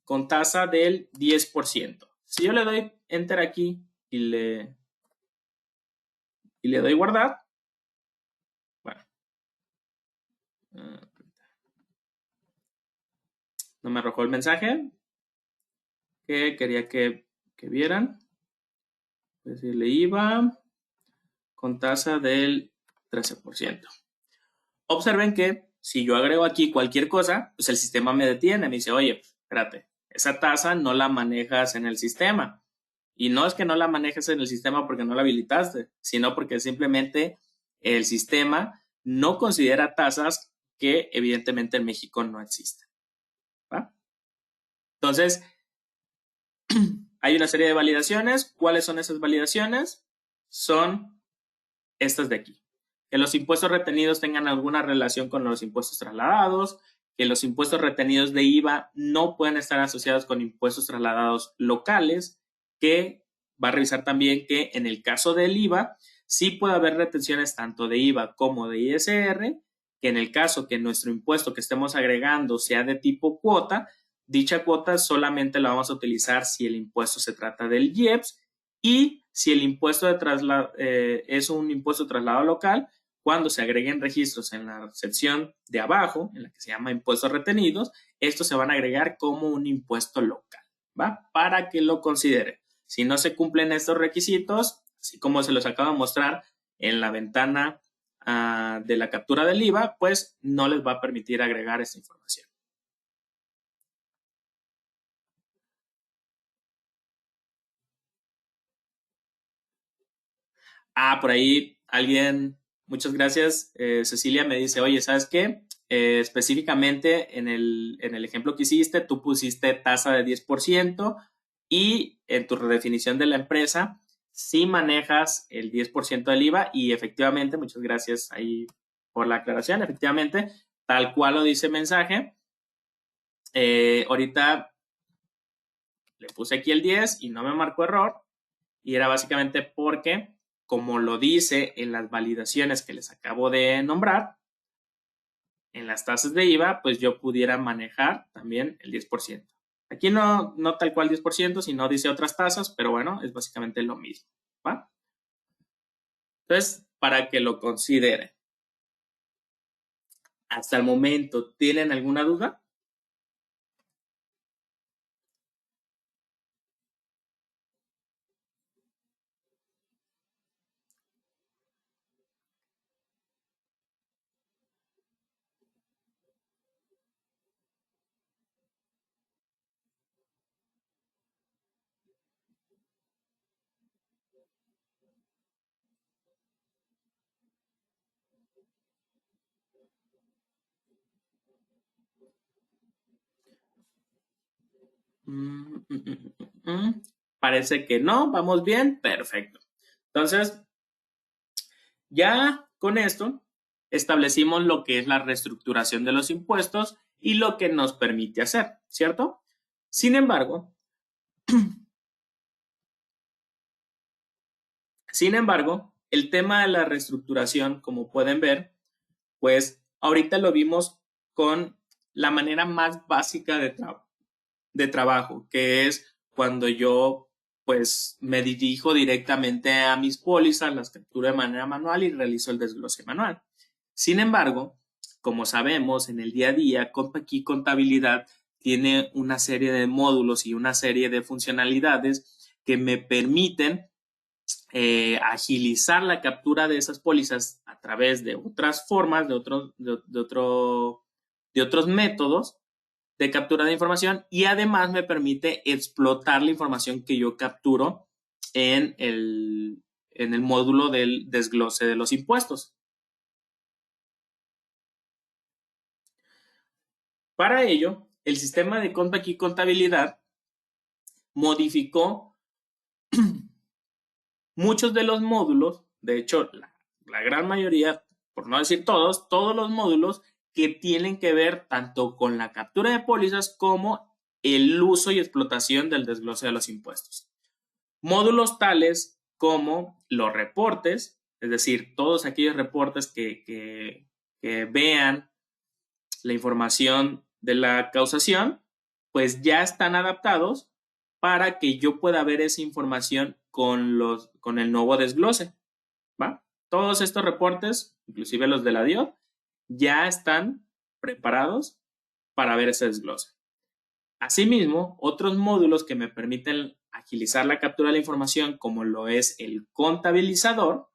con tasa del 10%. Si yo le doy enter aquí y le doy guardar, bueno, no me arrojó el mensaje que quería que vieran. Decirle IVA con tasa del 13%. Observen que si yo agrego aquí cualquier cosa, pues el sistema me detiene, me dice, oye, espérate, esa tasa no la manejas en el sistema. Y no es que no la manejes en el sistema porque no la habilitaste, sino porque simplemente el sistema no considera tasas que evidentemente en México no existen. ¿Va? Entonces, hay una serie de validaciones. ¿Cuáles son esas validaciones? Son estas de aquí. Que los impuestos retenidos tengan alguna relación con los impuestos trasladados, que los impuestos retenidos de IVA no pueden estar asociados con impuestos trasladados locales, que va a revisar también que en el caso del IVA sí puede haber retenciones tanto de IVA como de ISR, que en el caso que nuestro impuesto que estemos agregando sea de tipo cuota, dicha cuota solamente la vamos a utilizar si el impuesto se trata del IEPS y si el impuesto es un impuesto de traslado local, cuando se agreguen registros en la sección de abajo, en la que se llama impuestos retenidos, estos se van a agregar como un impuesto local, ¿va? Para que lo considere. Si no se cumplen estos requisitos, así como se los acabo de mostrar en la ventana de la captura del IVA, pues no les va a permitir agregar esta información. Por ahí alguien muchas gracias. Cecilia me dice, oye, ¿sabes qué? Específicamente en el ejemplo que hiciste, tú pusiste tasa de 10% y en tu redefinición de la empresa sí manejas el 10% del IVA y efectivamente, muchas gracias ahí por la aclaración, efectivamente, tal cual lo dice el mensaje. Ahorita le puse aquí el 10 y no me marcó error y era básicamente porque, como lo dice en las validaciones que les acabo de nombrar, en las tasas de IVA, pues yo pudiera manejar también el 10%. Aquí no tal cual 10%, sino dice otras tasas, pero bueno, es básicamente lo mismo, ¿va? Entonces, para que lo consideren. Hasta el momento, ¿tienen alguna duda? Mm, mm, mm, Parece que no, vamos bien, perfecto. Entonces, ya con esto establecimos lo que es la reestructuración de los impuestos y lo que nos permite hacer, ¿cierto? Sin embargo, el tema de la reestructuración, como pueden ver, pues ahorita lo vimos con la manera más básica de trabajo, que es cuando yo pues me dirijo directamente a mis pólizas, las capturo de manera manual y realizo el desglose manual. Sin embargo, como sabemos, en el día a día, aquí Contabilidad tiene una serie de módulos y una serie de funcionalidades que me permiten agilizar la captura de esas pólizas a través de otras formas, de otros métodos de captura de información y además me permite explotar la información que yo capturo en el módulo del desglose de los impuestos. Para ello, el sistema de Compact y Contabilidad modificó muchos de los módulos, de hecho, la gran mayoría, por no decir todos los módulos que tienen que ver tanto con la captura de pólizas como el uso y explotación del desglose de los impuestos. Módulos tales como los reportes, es decir, todos aquellos reportes que vean la información de la causación, pues ya están adaptados para que yo pueda ver esa información con el nuevo desglose, ¿va? Todos estos reportes, inclusive los de la DIO, ya están preparados para ver ese desglose. Asimismo, otros módulos que me permiten agilizar la captura de la información, como lo es el contabilizador,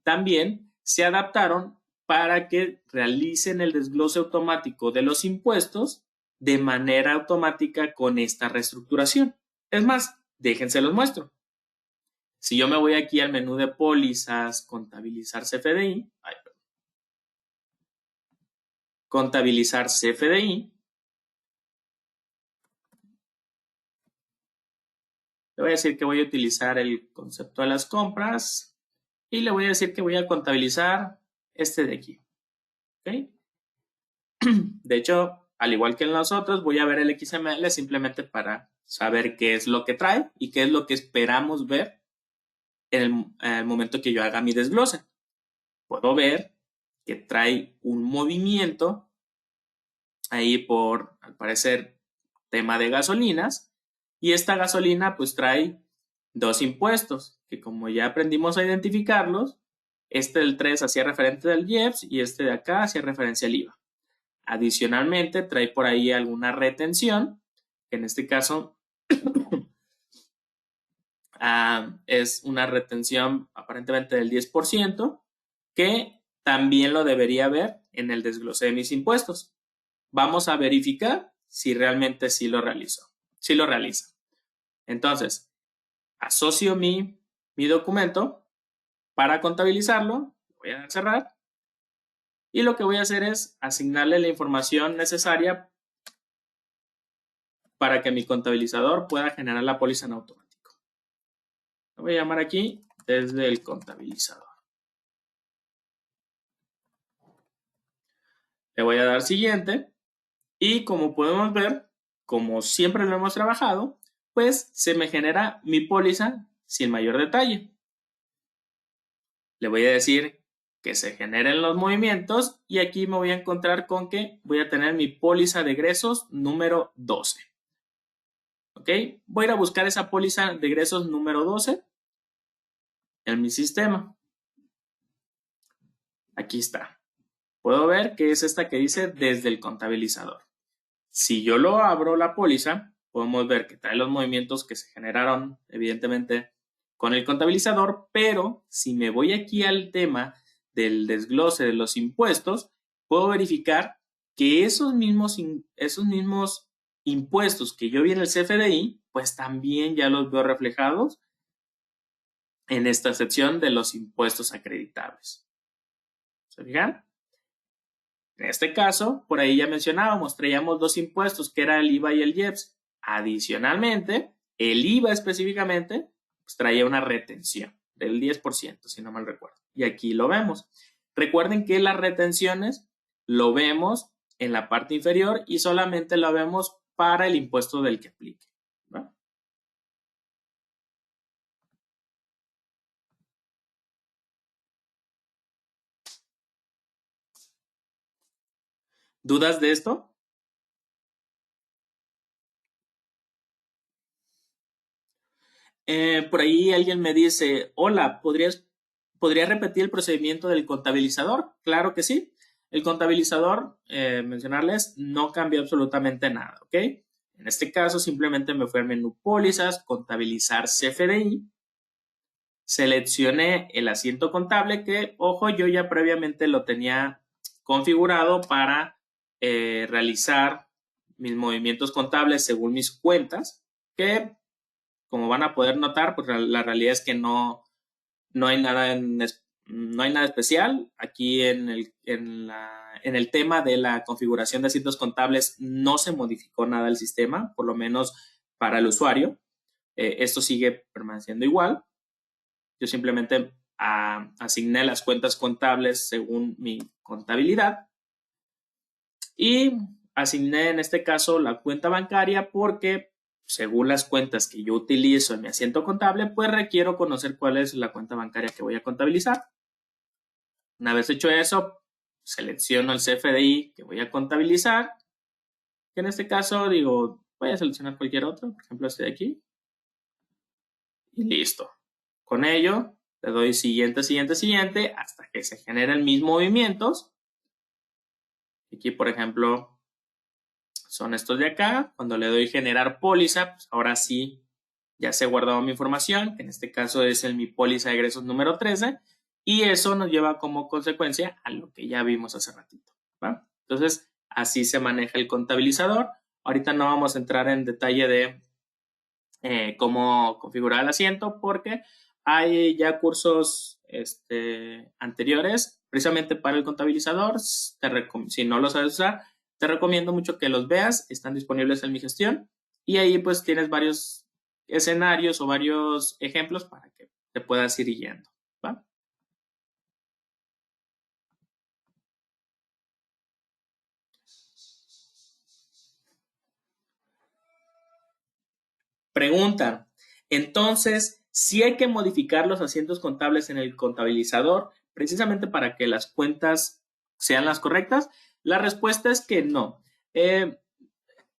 también se adaptaron para que realicen el desglose automático de los impuestos de manera automática con esta reestructuración. Es más, déjense los muestro. Si yo me voy aquí al menú de pólizas, contabilizar CFDI, contabilizar CFDI, le voy a decir que voy a utilizar el concepto de las compras y le voy a decir que voy a contabilizar este de aquí. ¿Okay? De hecho, al igual que en los otros, voy a ver el XML simplemente para saber qué es lo que trae y qué es lo que esperamos ver en el momento que yo haga mi desglose. Puedo ver que trae un movimiento ahí por, al parecer, tema de gasolinas. Y esta gasolina pues trae dos impuestos, que como ya aprendimos a identificarlos, este del 3 hacía referencia al IEPS y este de acá hacía referencia al IVA. Adicionalmente, trae por ahí alguna retención, que en este caso es una retención aparentemente del 10%, que también lo debería ver en el desglose de mis impuestos. Vamos a verificar si realmente sí lo realizo, sí lo realiza. Entonces, asocio mi documento para contabilizarlo, voy a dar a cerrar. Y lo que voy a hacer es asignarle la información necesaria para que mi contabilizador pueda generar la póliza en automático. Lo voy a llamar aquí desde el contabilizador. Le voy a dar siguiente. Y como podemos ver, como siempre lo hemos trabajado, pues se me genera mi póliza sin mayor detalle. Le voy a decir que se generen los movimientos y aquí me voy a encontrar con que voy a tener mi póliza de egresos número 12. ¿Ok? Voy a ir a buscar esa póliza de egresos número 12 en mi sistema. Aquí está. Puedo ver que es esta que dice desde el contabilizador. Si yo lo abro la póliza, podemos ver que trae los movimientos que se generaron, evidentemente, con el contabilizador, pero si me voy aquí al tema del desglose de los impuestos, puedo verificar que esos mismos impuestos que yo vi en el CFDI, pues también ya los veo reflejados en esta sección de los impuestos acreditables. ¿Se fijan? En este caso, por ahí ya mencionábamos, traíamos dos impuestos que era el IVA y el IEPS. Adicionalmente, el IVA específicamente, pues traía una retención del 10%, si no mal recuerdo. Y aquí lo vemos. Recuerden que las retenciones lo vemos en la parte inferior y solamente lo vemos para el impuesto del que aplique, ¿va? ¿Dudas de esto? Por ahí alguien me dice, hola, ¿podría repetir el procedimiento del contabilizador? Claro que sí. El contabilizador, mencionarles, no cambió absolutamente nada, ¿ok? En este caso, simplemente me fui al menú pólizas, contabilizar CFDI, seleccioné el asiento contable que, ojo, yo ya previamente lo tenía configurado para realizar mis movimientos contables según mis cuentas, que como van a poder notar, pues la realidad es que no hay nada no hay nada especial. Aquí en el tema de la configuración de asientos contables no se modificó nada el sistema, por lo menos para el usuario. Esto sigue permaneciendo igual. Yo simplemente asigné las cuentas contables según mi contabilidad y asigné en este caso la cuenta bancaria porque según las cuentas que yo utilizo en mi asiento contable, pues requiero conocer cuál es la cuenta bancaria que voy a contabilizar. Una vez hecho eso, selecciono el CFDI que voy a contabilizar, que en este caso digo, voy a seleccionar cualquier otro, por ejemplo este de aquí, y listo. Con ello, le doy siguiente, siguiente, siguiente, hasta que se generen mis movimientos. Aquí, por ejemplo, son estos de acá. Cuando le doy generar póliza, pues ahora sí ya se ha guardado mi información, que en este caso es mi póliza de egresos número 13, y eso nos lleva como consecuencia a lo que ya vimos hace ratito, ¿va? Entonces, así se maneja el contabilizador. Ahorita no vamos a entrar en detalle de cómo configurar el asiento, porque hay ya cursos anteriores precisamente para el contabilizador. Si no los sabes usar, te recomiendo mucho que los veas, están disponibles en mi gestión y ahí pues tienes varios escenarios o varios ejemplos para que te puedas ir guiando, ¿va? Pregunta, entonces, ¿sí hay que modificar los asientos contables en el contabilizador precisamente para que las cuentas sean las correctas? La respuesta es que no.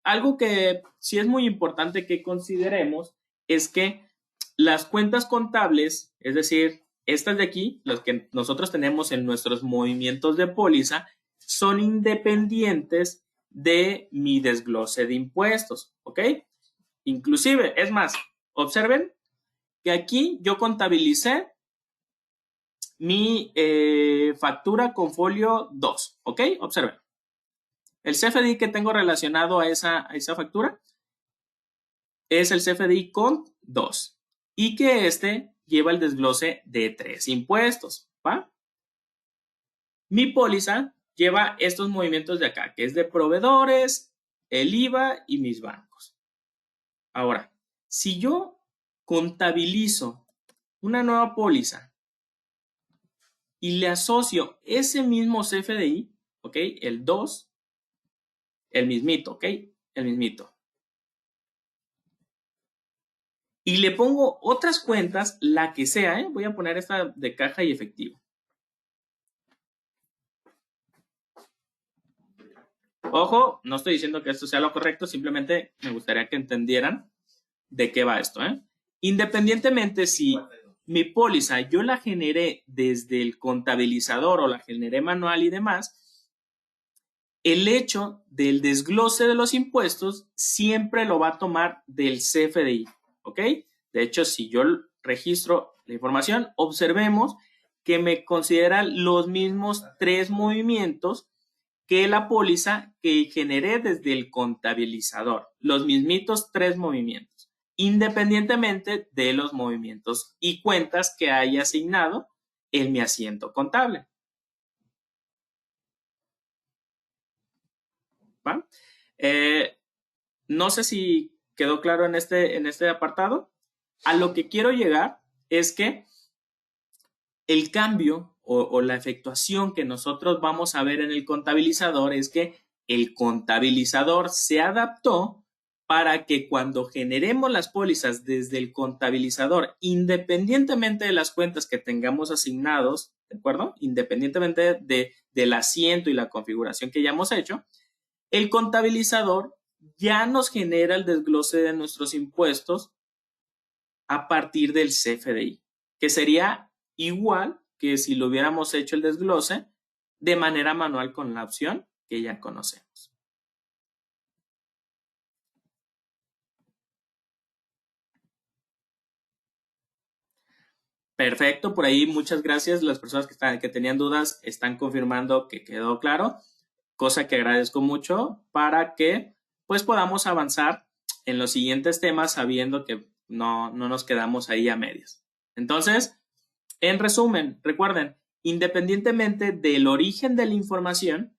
Algo que sí es muy importante que consideremos es que las cuentas contables, es decir, estas de aquí, las que nosotros tenemos en nuestros movimientos de póliza, son independientes de mi desglose de impuestos, ¿ok? Inclusive, es más, observen que aquí yo contabilicé mi factura con folio 2, ¿ok? Observen. El CFDI que tengo relacionado a esa factura es el CFDI con 2 y que lleva el desglose de 3 impuestos, ¿va? Mi póliza lleva estos movimientos de acá, que es de proveedores, el IVA y mis bancos. Ahora, si yo contabilizo una nueva póliza y le asocio ese mismo CFDI, ¿ok? El 2, el mismito, ¿ok? El mismito. Y le pongo otras cuentas, la que sea, ¿eh? Voy a poner esta de caja y efectivo. Ojo, no estoy diciendo que esto sea lo correcto, simplemente me gustaría que entendieran de qué va esto, ¿eh? Independientemente si mi póliza yo la generé desde el contabilizador o la generé manual y demás, el hecho del desglose de los impuestos siempre lo va a tomar del CFDI, ¿ok? De hecho, si yo registro la información, observemos que me considera los mismos 3 movimientos que la póliza que generé desde el contabilizador, los mismitos 3 movimientos, independientemente de los movimientos y cuentas que haya asignado en mi asiento contable. ¿Va? No sé si quedó claro en este apartado. A lo que quiero llegar es que el cambio o la efectuación que nosotros vamos a ver en el contabilizador es que el contabilizador se adaptó para que cuando generemos las pólizas desde el contabilizador, independientemente de las cuentas que tengamos asignados, ¿de acuerdo? Independientemente del asiento y la configuración que hayamos hecho, el contabilizador ya nos genera el desglose de nuestros impuestos a partir del CFDI, que sería igual que si lo hubiéramos hecho el desglose de manera manual con la opción que ya conocemos. Perfecto, por ahí muchas gracias. Las personas que tenían dudas están confirmando que quedó claro, cosa que agradezco mucho para que pues podamos avanzar en los siguientes temas sabiendo que no nos quedamos ahí a medias. Entonces, en resumen, recuerden, independientemente del origen de la información,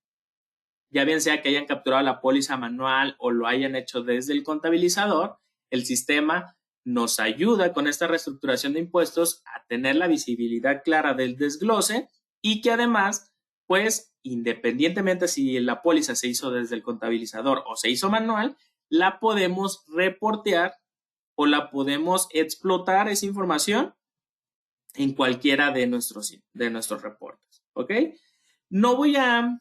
ya bien sea que hayan capturado la póliza manual o lo hayan hecho desde el contabilizador, el sistema nos ayuda con esta reestructuración de impuestos a tener la visibilidad clara del desglose y que además, pues, independientemente si la póliza se hizo desde el contabilizador o se hizo manual, la podemos reportear o la podemos explotar esa información en cualquiera de nuestros reportes, ¿ok? No voy a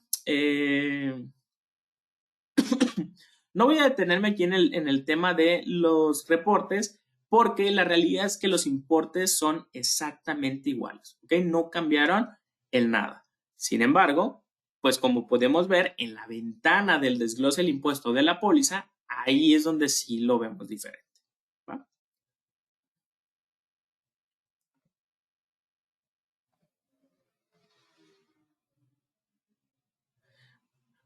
no voy a detenerme aquí en el tema de los reportes porque la realidad es que los importes son exactamente iguales, ¿ok? No cambiaron en nada. Sin embargo, pues como podemos ver en la ventana del desglose del impuesto de la póliza, ahí es donde sí lo vemos diferente. ¿Va?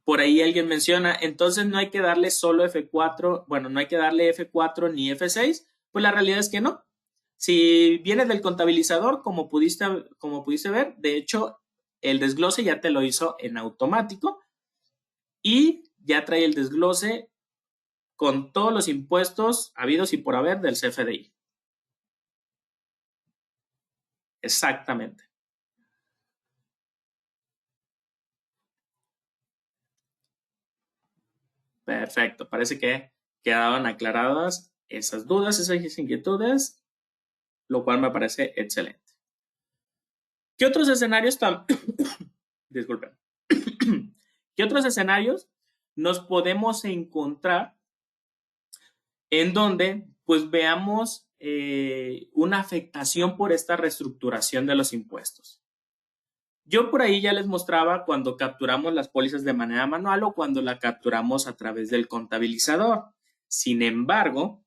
Por ahí alguien menciona, entonces no hay que darle solo F4, bueno, no hay que darle F4 ni F6, pues la realidad es que no. Si viene del contabilizador, como pudiste ver, de hecho, el desglose ya te lo hizo en automático y ya trae el desglose con todos los impuestos habidos y por haber del CFDI. Exactamente. Perfecto. Parece que quedaron aclaradas esas dudas, esas inquietudes, lo cual me parece excelente. ¿Qué otros escenarios disculpen. ¿Qué otros escenarios nos podemos encontrar en donde pues veamos una afectación por esta reestructuración de los impuestos? Yo por ahí ya les mostraba cuando capturamos las pólizas de manera manual o cuando la capturamos a través del contabilizador. Sin embargo,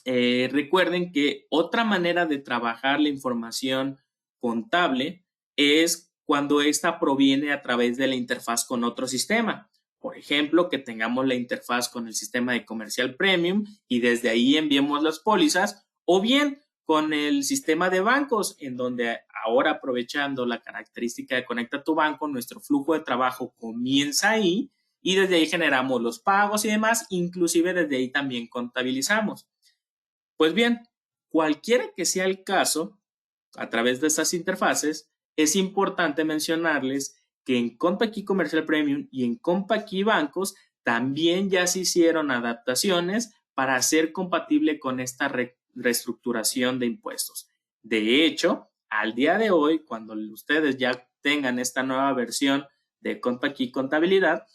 recuerden que otra manera de trabajar la información contable es cuando esta proviene a través de la interfaz con otro sistema. Por ejemplo, que tengamos la interfaz con el sistema de comercial premium y desde ahí enviemos las pólizas, o bien con el sistema de bancos, en donde ahora, aprovechando la característica de Conecta tu Banco, nuestro flujo de trabajo comienza ahí y desde ahí generamos los pagos y demás, inclusive desde ahí también contabilizamos. Pues bien, cualquiera que sea el caso, a través de estas interfaces, es importante mencionarles que en ContAquí Comercial Premium y en ContAquí Bancos también ya se hicieron adaptaciones para hacer compatible con esta reestructuración de impuestos. De hecho, al día de hoy, cuando ustedes ya tengan esta nueva versión de ContAquí Contabilidad,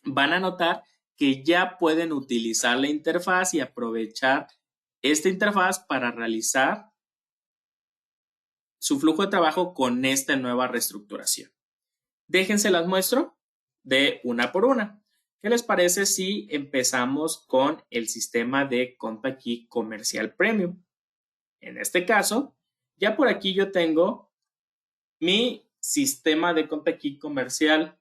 van a notar que ya pueden utilizar la interfaz y aprovechar esta interfaz para realizar su flujo de trabajo con esta nueva reestructuración. Déjense las muestro de una por una. ¿Qué les parece si empezamos con el sistema de ContAquí Comercial Premium? En este caso, ya por aquí yo tengo mi sistema de ContAquí Comercial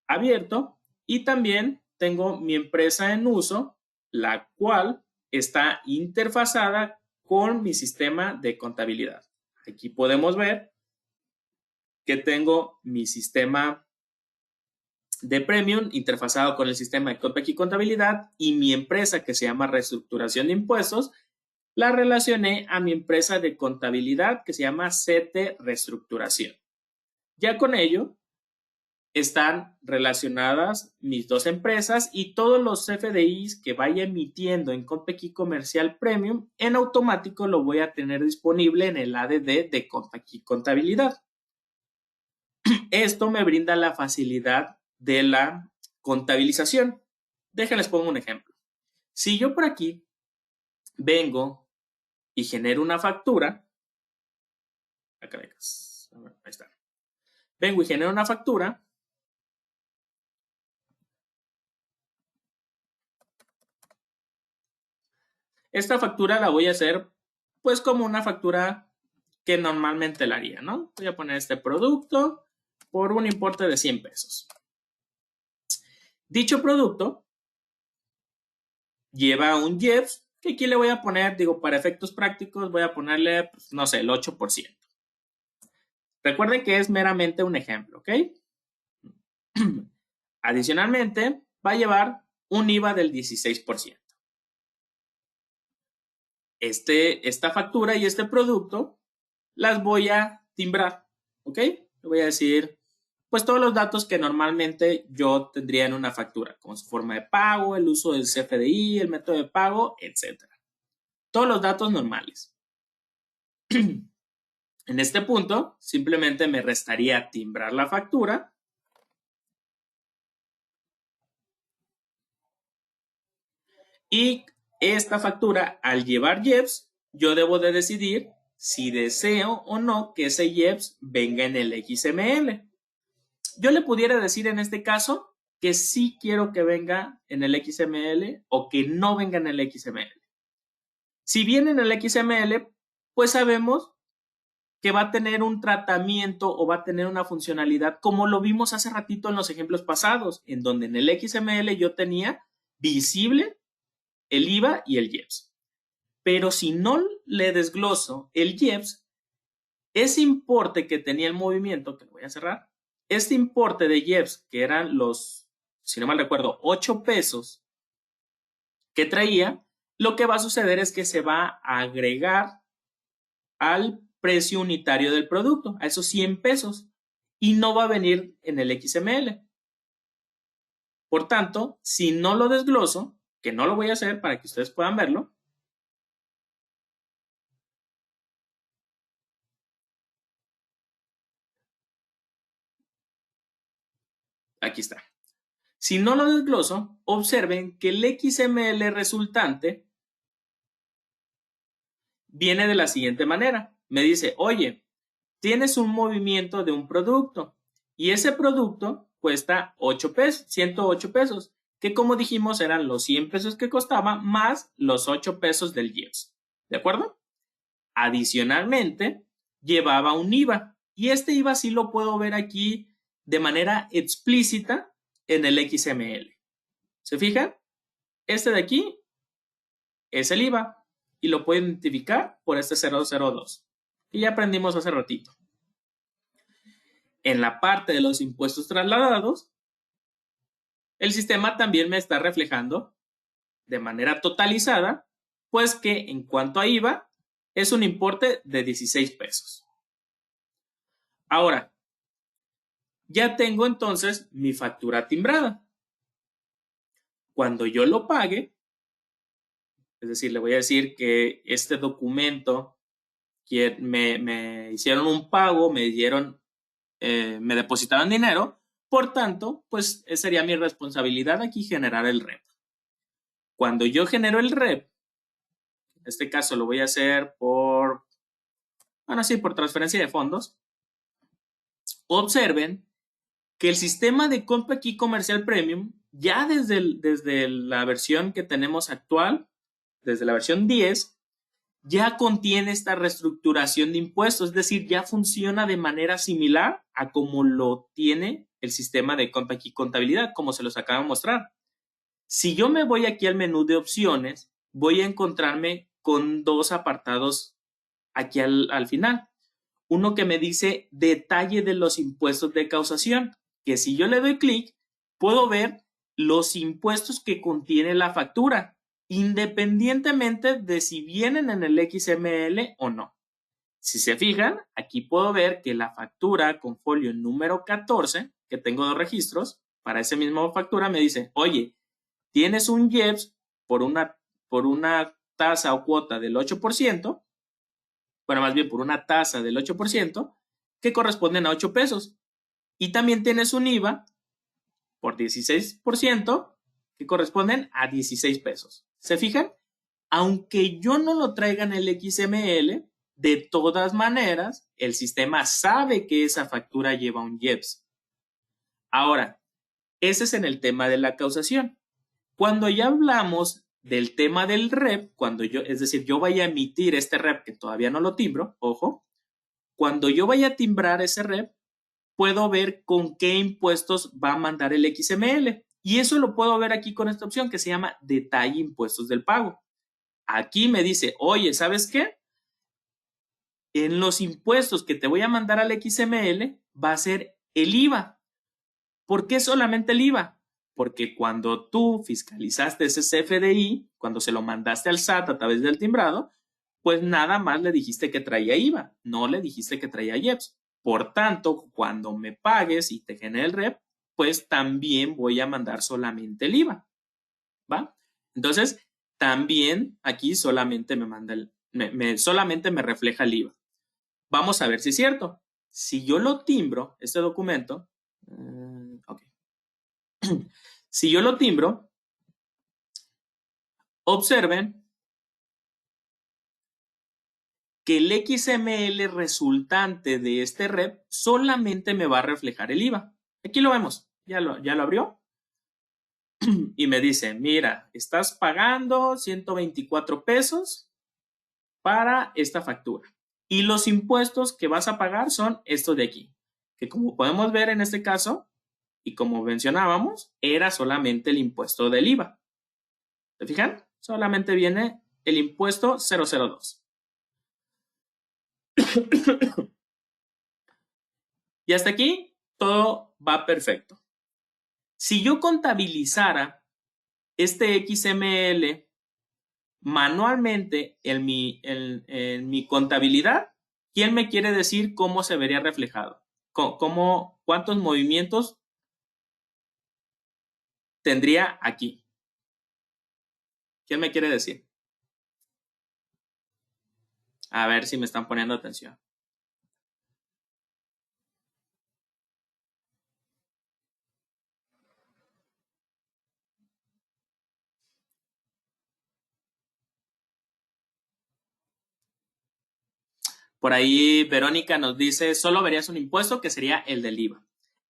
abierto y también tengo mi empresa en uso, la cual está interfazada con mi sistema de contabilidad. Aquí podemos ver que tengo mi sistema de Premium interfazado con el sistema de ContAquí Contabilidad y mi empresa que se llama Reestructuración de Impuestos, la relacioné a mi empresa de contabilidad que se llama CT Reestructuración. Ya con ello están relacionadas mis dos empresas y todos los CFDIs que vaya emitiendo en ContAquí Comercial Premium, en automático lo voy a tener disponible en el ADD de ContAquí Contabilidad. Esto me brinda la facilidad de la contabilización. Déjenles pongo un ejemplo. Si yo por aquí vengo y genero una factura, acá, ahí está. Vengo y genero una factura. Esta factura la voy a hacer pues como una factura que normalmente la haría, ¿no? Voy a poner este producto por un importe de 100 pesos. Dicho producto lleva un IEPS, que aquí le voy a poner, digo, para efectos prácticos, voy a ponerle, pues, no sé, el 8%. Recuerden que es meramente un ejemplo, ¿ok? Adicionalmente, va a llevar un IVA del 16%. Esta factura y este producto las voy a timbrar, ¿ok? Le voy a decir, pues todos los datos que normalmente yo tendría en una factura, como su forma de pago, el uso del CFDI, el método de pago, etc. Todos los datos normales. En este punto, simplemente me restaría timbrar la factura y esta factura, al llevar IEPS, yo debo de decidir si deseo o no que ese IEPS venga en el XML. Yo le pudiera decir en este caso que sí quiero que venga en el XML o que no venga en el XML. Si viene en el XML, pues sabemos que va a tener un tratamiento o va a tener una funcionalidad como lo vimos hace ratito en los ejemplos pasados, en donde en el XML yo tenía visible el IVA y el IEPS. Pero si no le desgloso el IEPS, ese importe que tenía el movimiento, que lo voy a cerrar, este importe de IEPS, que eran los, si no mal recuerdo, 8 pesos que traía, lo que va a suceder es que se va a agregar al precio unitario del producto, a esos 100 pesos, y no va a venir en el XML. Por tanto, si no lo desgloso, que no lo voy a hacer para que ustedes puedan verlo, aquí está. Si no lo desgloso, observen que el XML resultante viene de la siguiente manera. Me dice, oye, tienes un movimiento de un producto y ese producto cuesta 8 pesos, 108 pesos, que como dijimos eran los 100 pesos que costaba más los 8 pesos del IEPS. ¿De acuerdo? Adicionalmente, llevaba un IVA y este IVA sí lo puedo ver aquí de manera explícita en el XML. ¿Se fijan? Este de aquí es el IVA. y lo puedo identificar por este 002, que ya aprendimos hace ratito. En la parte de los impuestos trasladados, el sistema también me está reflejando de manera totalizada, pues que en cuanto a IVA, es un importe de 16 pesos. Ahora, ya tengo entonces mi factura timbrada. Cuando yo lo pague, es decir, le voy a decir que este documento, que me hicieron un pago, me depositaron dinero, por tanto, pues sería mi responsabilidad aquí generar el REP. Cuando yo genero el REP, en este caso lo voy a hacer por transferencia de fondos, observen que el sistema de compra aquí comercial premium, ya desde la versión que tenemos actual, desde la versión 10, ya contiene esta reestructuración de impuestos, es decir, ya funciona de manera similar a como lo tiene el sistema de compra aquí contabilidad, como se los acabo de mostrar. Si yo me voy aquí al menú de opciones, voy a encontrarme con dos apartados aquí al final. Uno que me dice detalle de los impuestos de causación, que si yo le doy clic, puedo ver los impuestos que contiene la factura, independientemente de si vienen en el XML o no. Si se fijan, aquí puedo ver que la factura con folio número 14, que tengo dos registros, para esa misma factura me dice, oye, tienes un IEPS por una tasa o cuota del 8%, bueno, más bien por una tasa del 8%, que corresponden a 8 pesos. Y también tienes un IVA por 16%, que corresponden a 16 pesos. ¿Se fijan? Aunque yo no lo traiga en el XML, de todas maneras, el sistema sabe que esa factura lleva un IEPS. Ahora, ese es en el tema de la causación. Cuando ya hablamos del tema del REP, es decir, yo vaya a emitir este REP que todavía no lo timbro, ojo, cuando yo vaya a timbrar ese REP, puedo ver con qué impuestos va a mandar el XML. Y eso lo puedo ver aquí con esta opción que se llama detalle impuestos del pago. Aquí me dice, oye, ¿sabes qué? En los impuestos que te voy a mandar al XML va a ser el IVA. ¿Por qué solamente el IVA? Porque cuando tú fiscalizaste ese CFDI, cuando se lo mandaste al SAT a través del timbrado, pues nada más le dijiste que traía IVA, no le dijiste que traía IEPS. Por tanto, cuando me pagues y te genere el REP, pues también voy a mandar solamente el IVA, ¿va? Entonces, también aquí solamente me manda solamente me refleja el IVA. Vamos a ver si es cierto. Si yo lo timbro, este documento, ok. Si yo lo timbro, observen que el XML resultante de este REP solamente me va a reflejar el IVA. Aquí lo vemos, ya lo abrió. Y me dice, mira, estás pagando 124 pesos para esta factura. Y los impuestos que vas a pagar son estos de aquí. Que como podemos ver en este caso, y como mencionábamos, era solamente el impuesto del IVA. ¿Se fijan? Solamente viene el impuesto 002. Y hasta aquí todo va perfecto. Si yo contabilizara este XML manualmente en mi contabilidad, ¿quién me quiere decir cómo se vería reflejado? ¿Cuántos movimientos tendría aquí? ¿Quién me quiere decir? A ver si me están poniendo atención. Por ahí Verónica nos dice, solo verías un impuesto que sería el del IVA.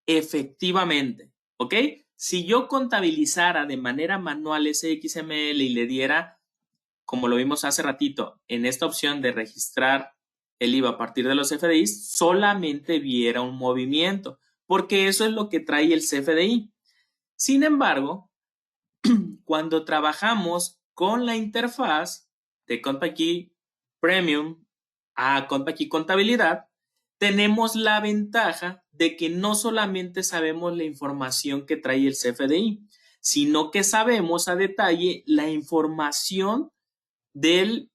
Efectivamente, ¿ok? Si yo contabilizara de manera manual ese XML y le diera, como lo vimos hace ratito, en esta opción de registrar el IVA a partir de los CFDIs, solamente viera un movimiento, porque eso es lo que trae el CFDI. Sin embargo, cuando trabajamos con la interfaz de ContAkey Premium a ContAkey Contabilidad, tenemos la ventaja de que no solamente sabemos la información que trae el CFDI, sino que sabemos a detalle la información de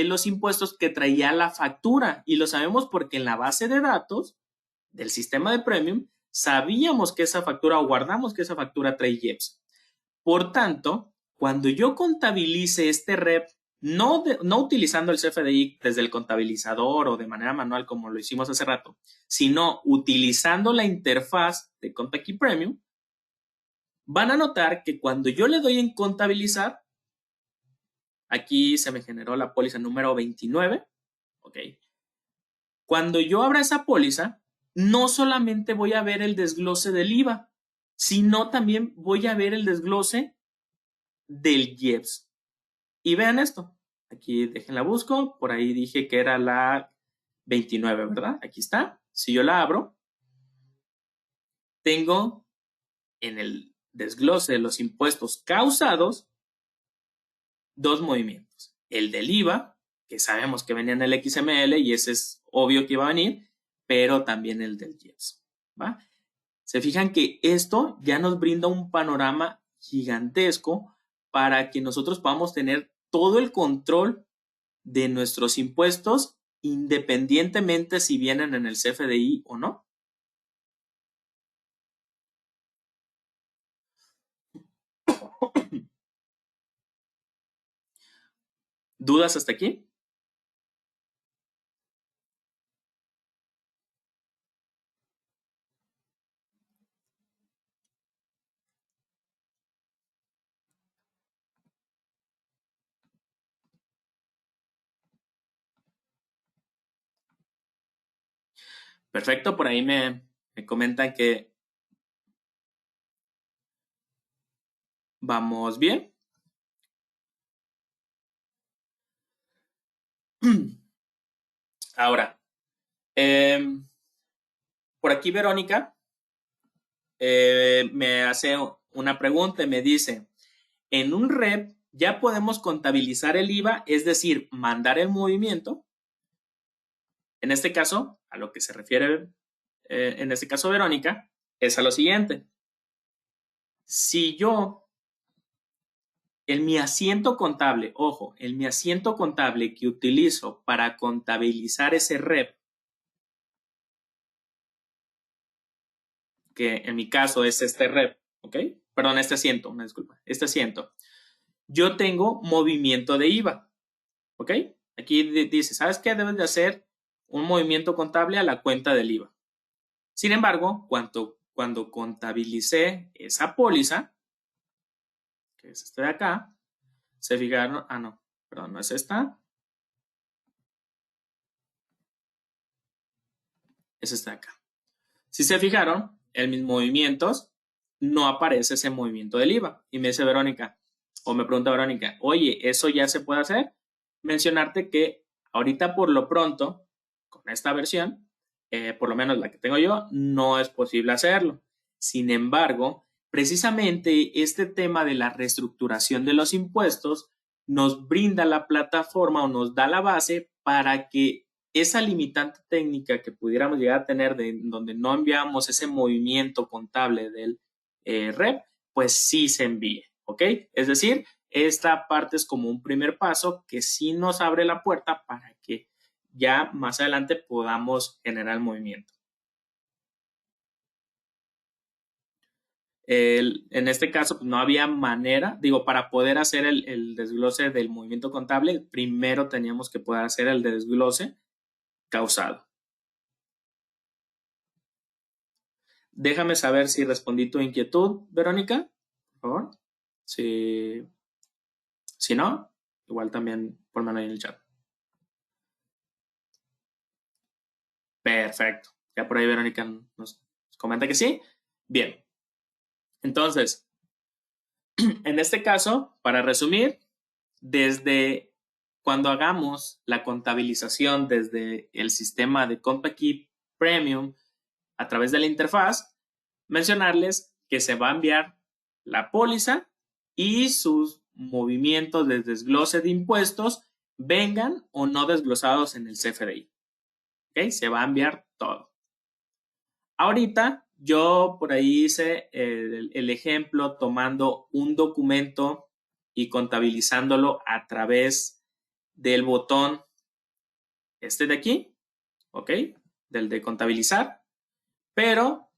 los impuestos que traía la factura. Y lo sabemos porque en la base de datos del sistema de Premium sabíamos que esa factura o guardamos que esa factura trae IEPS. Por tanto, cuando yo contabilice este REP, no utilizando el CFDI desde el contabilizador o de manera manual como lo hicimos hace rato, sino utilizando la interfaz de ContAkey Premium, van a notar que cuando yo le doy en contabilizar, aquí se me generó la póliza número 29, ¿ok? Cuando yo abra esa póliza, no solamente voy a ver el desglose del IVA, sino también voy a ver el desglose del IEPS. Y vean esto, aquí déjenla busco, por ahí dije que era la 29, ¿verdad? Aquí está, si yo la abro, tengo en el desglose de los impuestos causados dos movimientos, el del IVA, que sabemos que venía en el XML y ese es obvio que iba a venir, pero también el del IEPS, ¿va? Se fijan que esto ya nos brinda un panorama gigantesco para que nosotros podamos tener todo el control de nuestros impuestos independientemente si vienen en el CFDI o no. ¿Dudas hasta aquí? Perfecto, por ahí me comentan que vamos bien. Ahora, por aquí Verónica me hace una pregunta y me dice, en un REP ya podemos contabilizar el IVA, es decir, mandar el movimiento. En este caso, a lo que se refiere, en este caso Verónica, es a lo siguiente. Si yo, en mi asiento contable, ojo, en mi asiento contable que utilizo para contabilizar ese REP, que en mi caso es este REP, ¿ok? Perdón, este asiento, una disculpa, este asiento. Yo tengo movimiento de IVA, ¿ok? Aquí dice, ¿sabes qué? Debes de hacer un movimiento contable a la cuenta del IVA. Sin embargo, cuando contabilicé esa póliza, que es esta de acá, se fijaron, no, perdón, no es esta, es esta de acá. Si se fijaron, en mis movimientos no aparece ese movimiento del IVA. Y me dice Verónica, o me pregunta Verónica, oye, ¿eso ya se puede hacer? Mencionarte que ahorita por lo pronto, con esta versión, por lo menos la que tengo yo, no es posible hacerlo. Sin embargo, precisamente este tema de la reestructuración de los impuestos nos brinda la plataforma o nos da la base para que esa limitante técnica que pudiéramos llegar a tener de donde no enviamos ese movimiento contable del REP, pues sí se envíe, ¿ok? Es decir, esta parte es como un primer paso que sí nos abre la puerta para que ya más adelante podamos generar el movimiento. En este caso, pues, no había manera, digo, para poder hacer el desglose del movimiento contable, primero teníamos que poder hacer el desglose causado. Déjame saber si respondí tu inquietud, Verónica, por favor. Si no, igual también ponmelo ahí en el chat. Perfecto. Ya por ahí Verónica nos comenta que sí. Bien. Entonces, en este caso, para resumir, desde cuando hagamos la contabilización desde el sistema de ContAkey Premium a través de la interfaz, mencionarles que se va a enviar la póliza y sus movimientos de desglose de impuestos, vengan o no desglosados en el CFDI. ¿Ok? Se va a enviar todo. Ahorita yo por ahí hice el ejemplo tomando un documento y contabilizándolo a través del botón este de aquí, ¿ok? Del de contabilizar, pero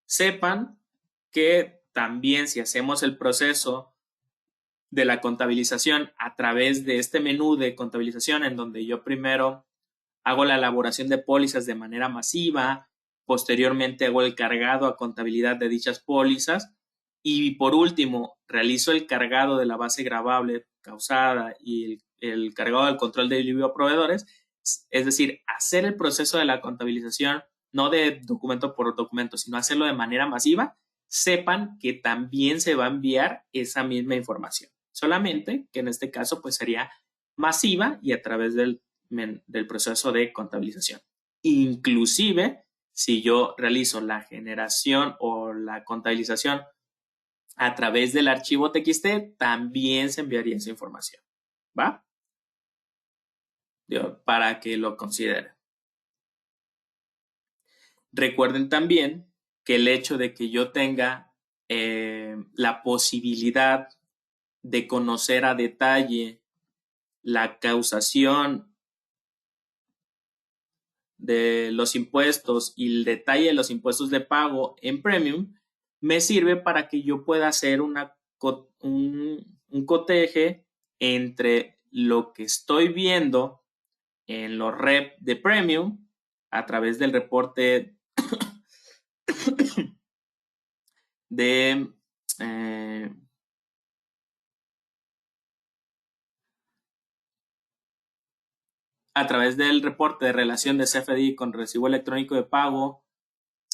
sepan que también si hacemos el proceso de la contabilización a través de este menú de contabilización en donde yo primero hago la elaboración de pólizas de manera masiva, posteriormente hago el cargado a contabilidad de dichas pólizas y por último realizo el cargado de la base gravable causada y el cargado del control de libro a proveedores, es decir, hacer el proceso de la contabilización no de documento por documento, sino hacerlo de manera masiva, sepan que también se va a enviar esa misma información. Solamente que en este caso pues sería masiva y a través del proceso de contabilización. Inclusive, si yo realizo la generación o la contabilización a través del archivo TXT, también se enviaría esa información. ¿Va? Para que lo consideren. Recuerden también que el hecho de que yo tenga la posibilidad de conocer a detalle la causación de los impuestos y el detalle de los impuestos de pago en Premium me sirve para que yo pueda hacer un coteje entre lo que estoy viendo en los rep de Premium a través del reporte de a través del reporte de relación de CFDI con recibo electrónico de pago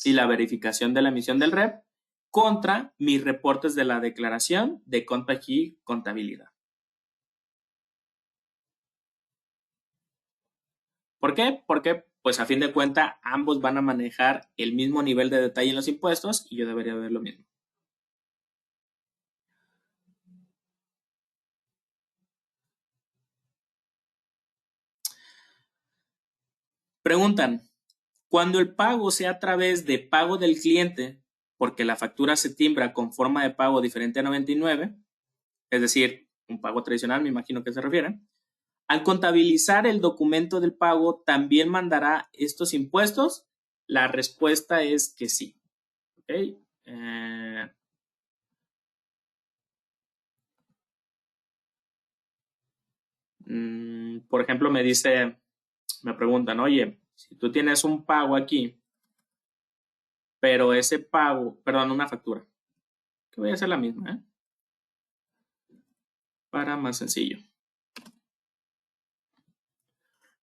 y la verificación de la emisión del REP contra mis reportes de la declaración de Contact y contabilidad. ¿Por qué? Porque, pues a fin de cuentas, ambos van a manejar el mismo nivel de detalle en los impuestos y yo debería ver lo mismo. Preguntan, cuando el pago sea a través de pago del cliente, porque la factura se timbra con forma de pago diferente a 99, es decir, un pago tradicional, me imagino que se refieren, al contabilizar el documento del pago, ¿también mandará estos impuestos? La respuesta es que sí. ¿Okay? Por ejemplo, me preguntan, oye, si tú tienes un pago aquí, pero ese pago, perdón, una factura, que voy a hacer la misma, ¿eh? Para más sencillo.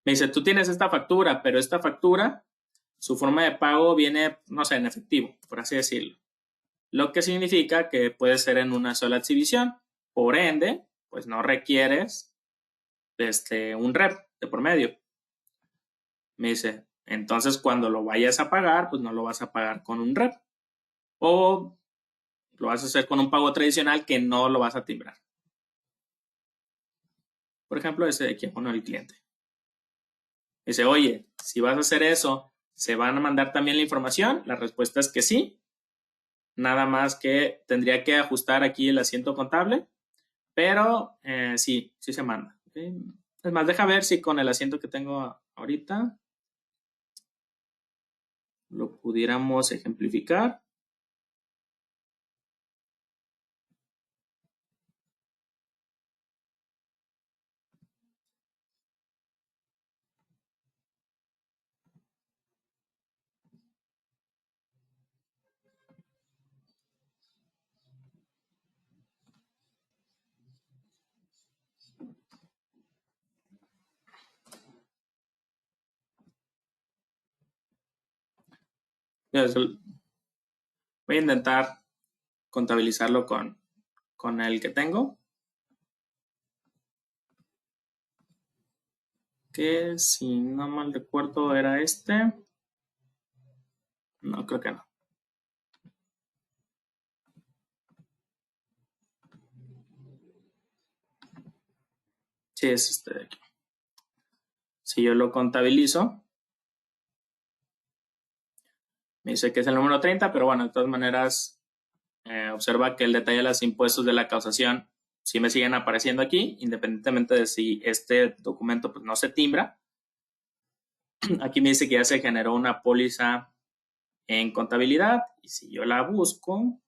Me dice, tú tienes esta factura, pero esta factura, su forma de pago viene, no sé, en efectivo, por así decirlo. Lo que significa que puede ser en una sola exhibición. Por ende, pues no requieres un rep de por medio. Me dice, entonces cuando lo vayas a pagar, pues no lo vas a pagar con un rep. O lo vas a hacer con un pago tradicional que no lo vas a timbrar. Por ejemplo, ese de aquí, uno del cliente. Dice, oye, si vas a hacer eso, ¿se van a mandar también la información? La respuesta es que sí. Nada más que tendría que ajustar aquí el asiento contable, pero sí, sí se manda. ¿Okay? Es más, deja ver si con el asiento que tengo ahorita lo pudiéramos ejemplificar. Voy a intentar contabilizarlo con el que tengo. Que si no mal recuerdo era este. No, creo que no. Sí, es este de aquí. Si yo lo contabilizo, me dice que es el número 30, pero bueno, de todas maneras, observa que el detalle de los impuestos de la causación sí me siguen apareciendo aquí, independientemente de si este documento pues, no se timbra. Aquí me dice que ya se generó una póliza en contabilidad y si yo la busco,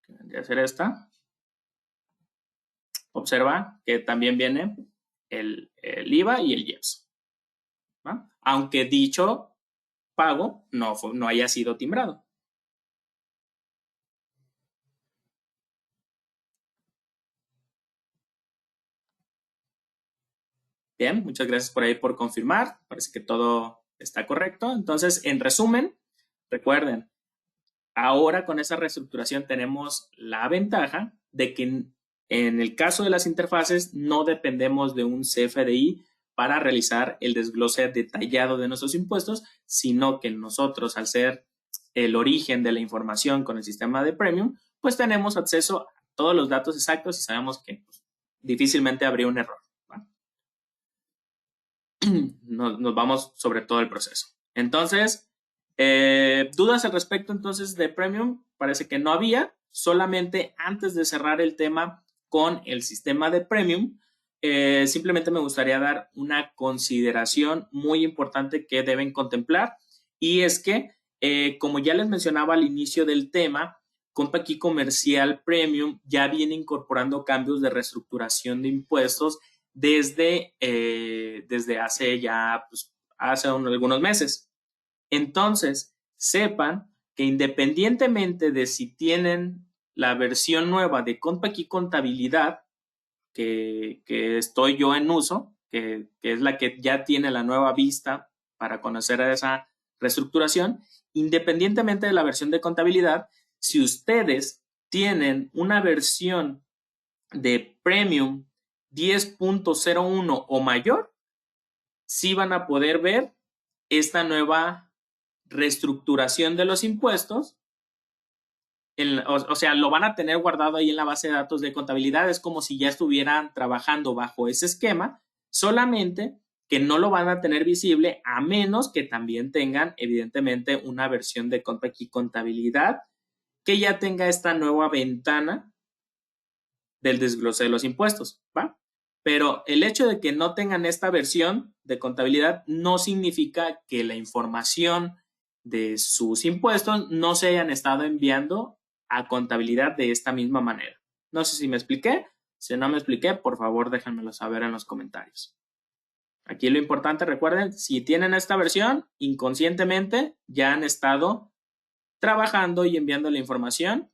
que vendría a ser esta, observa que también viene el IVA y el IEPS, ¿va? Aunque dicho pago no haya sido timbrado. Bien, muchas gracias por ahí por confirmar. Parece que todo está correcto. Entonces, en resumen, recuerden, ahora con esa reestructuración tenemos la ventaja de que en el caso de las interfaces no dependemos de un CFDI para realizar el desglose detallado de nuestros impuestos, sino que nosotros, al ser el origen de la información con el sistema de Premium, pues tenemos acceso a todos los datos exactos y sabemos que pues, difícilmente habría un error. ¿Va? Nos vamos sobre todo el proceso. Entonces, ¿dudas al respecto entonces de Premium? Parece que no había. Solamente antes de cerrar el tema con el sistema de Premium, simplemente me gustaría dar una consideración muy importante que deben contemplar y es que, como ya les mencionaba al inicio del tema, CompAQ Comercial Premium ya viene incorporando cambios de reestructuración de impuestos desde hace ya, pues, hace algunos meses. Entonces, sepan que independientemente de si tienen la versión nueva de CompAQ Contabilidad, que estoy yo en uso, que es la que ya tiene la nueva vista para conocer esa reestructuración, independientemente de la versión de contabilidad, si ustedes tienen una versión de Premium 10.01 o mayor, sí van a poder ver esta nueva reestructuración de los impuestos. O sea, lo van a tener guardado ahí en la base de datos de contabilidad. Es como si ya estuvieran trabajando bajo ese esquema, solamente que no lo van a tener visible a menos que también tengan, evidentemente, una versión de CompAQ Contabilidad que ya tenga esta nueva ventana del desglose de los impuestos, ¿va? Pero el hecho de que no tengan esta versión de contabilidad no significa que la información de sus impuestos no se hayan estado enviando a contabilidad de esta misma manera. No sé si me expliqué. Si no me expliqué, por favor déjenmelo saber en los comentarios. Aquí lo importante, recuerden, si tienen esta versión, inconscientemente ya han estado trabajando y enviando la información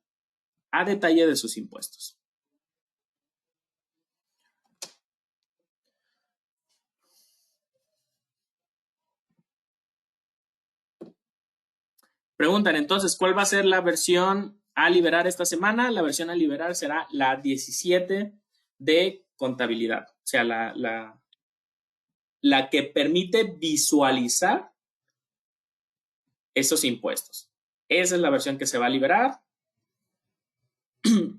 a detalle de sus impuestos. Preguntan entonces, ¿cuál va a ser la versión a liberar esta semana? La versión a liberar será la 17 de contabilidad, o sea, la que permite visualizar esos impuestos. Esa es la versión que se va a liberar.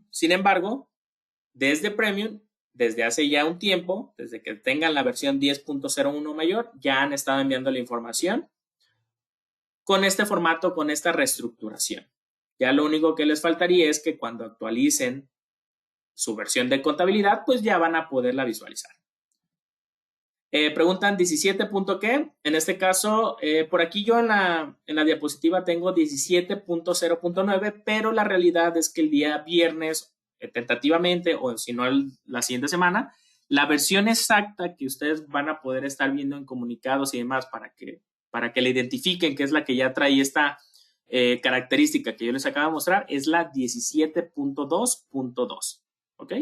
Sin embargo, desde Premium, desde hace ya un tiempo, desde que tengan la versión 10.01 mayor, ya han estado enviando la información con este formato, con esta reestructuración. Ya lo único que les faltaría es que cuando actualicen su versión de contabilidad, pues ya van a poderla visualizar. Preguntan 17. ¿Qué? En este caso, por aquí yo en la diapositiva tengo 17.0.9, pero la realidad es que el día viernes, tentativamente, o si no la siguiente semana, la versión exacta que ustedes van a poder estar viendo en comunicados y demás para que la identifiquen, que es la que ya trae esta característica que yo les acabo de mostrar, es la 17.2.2. ¿Ok?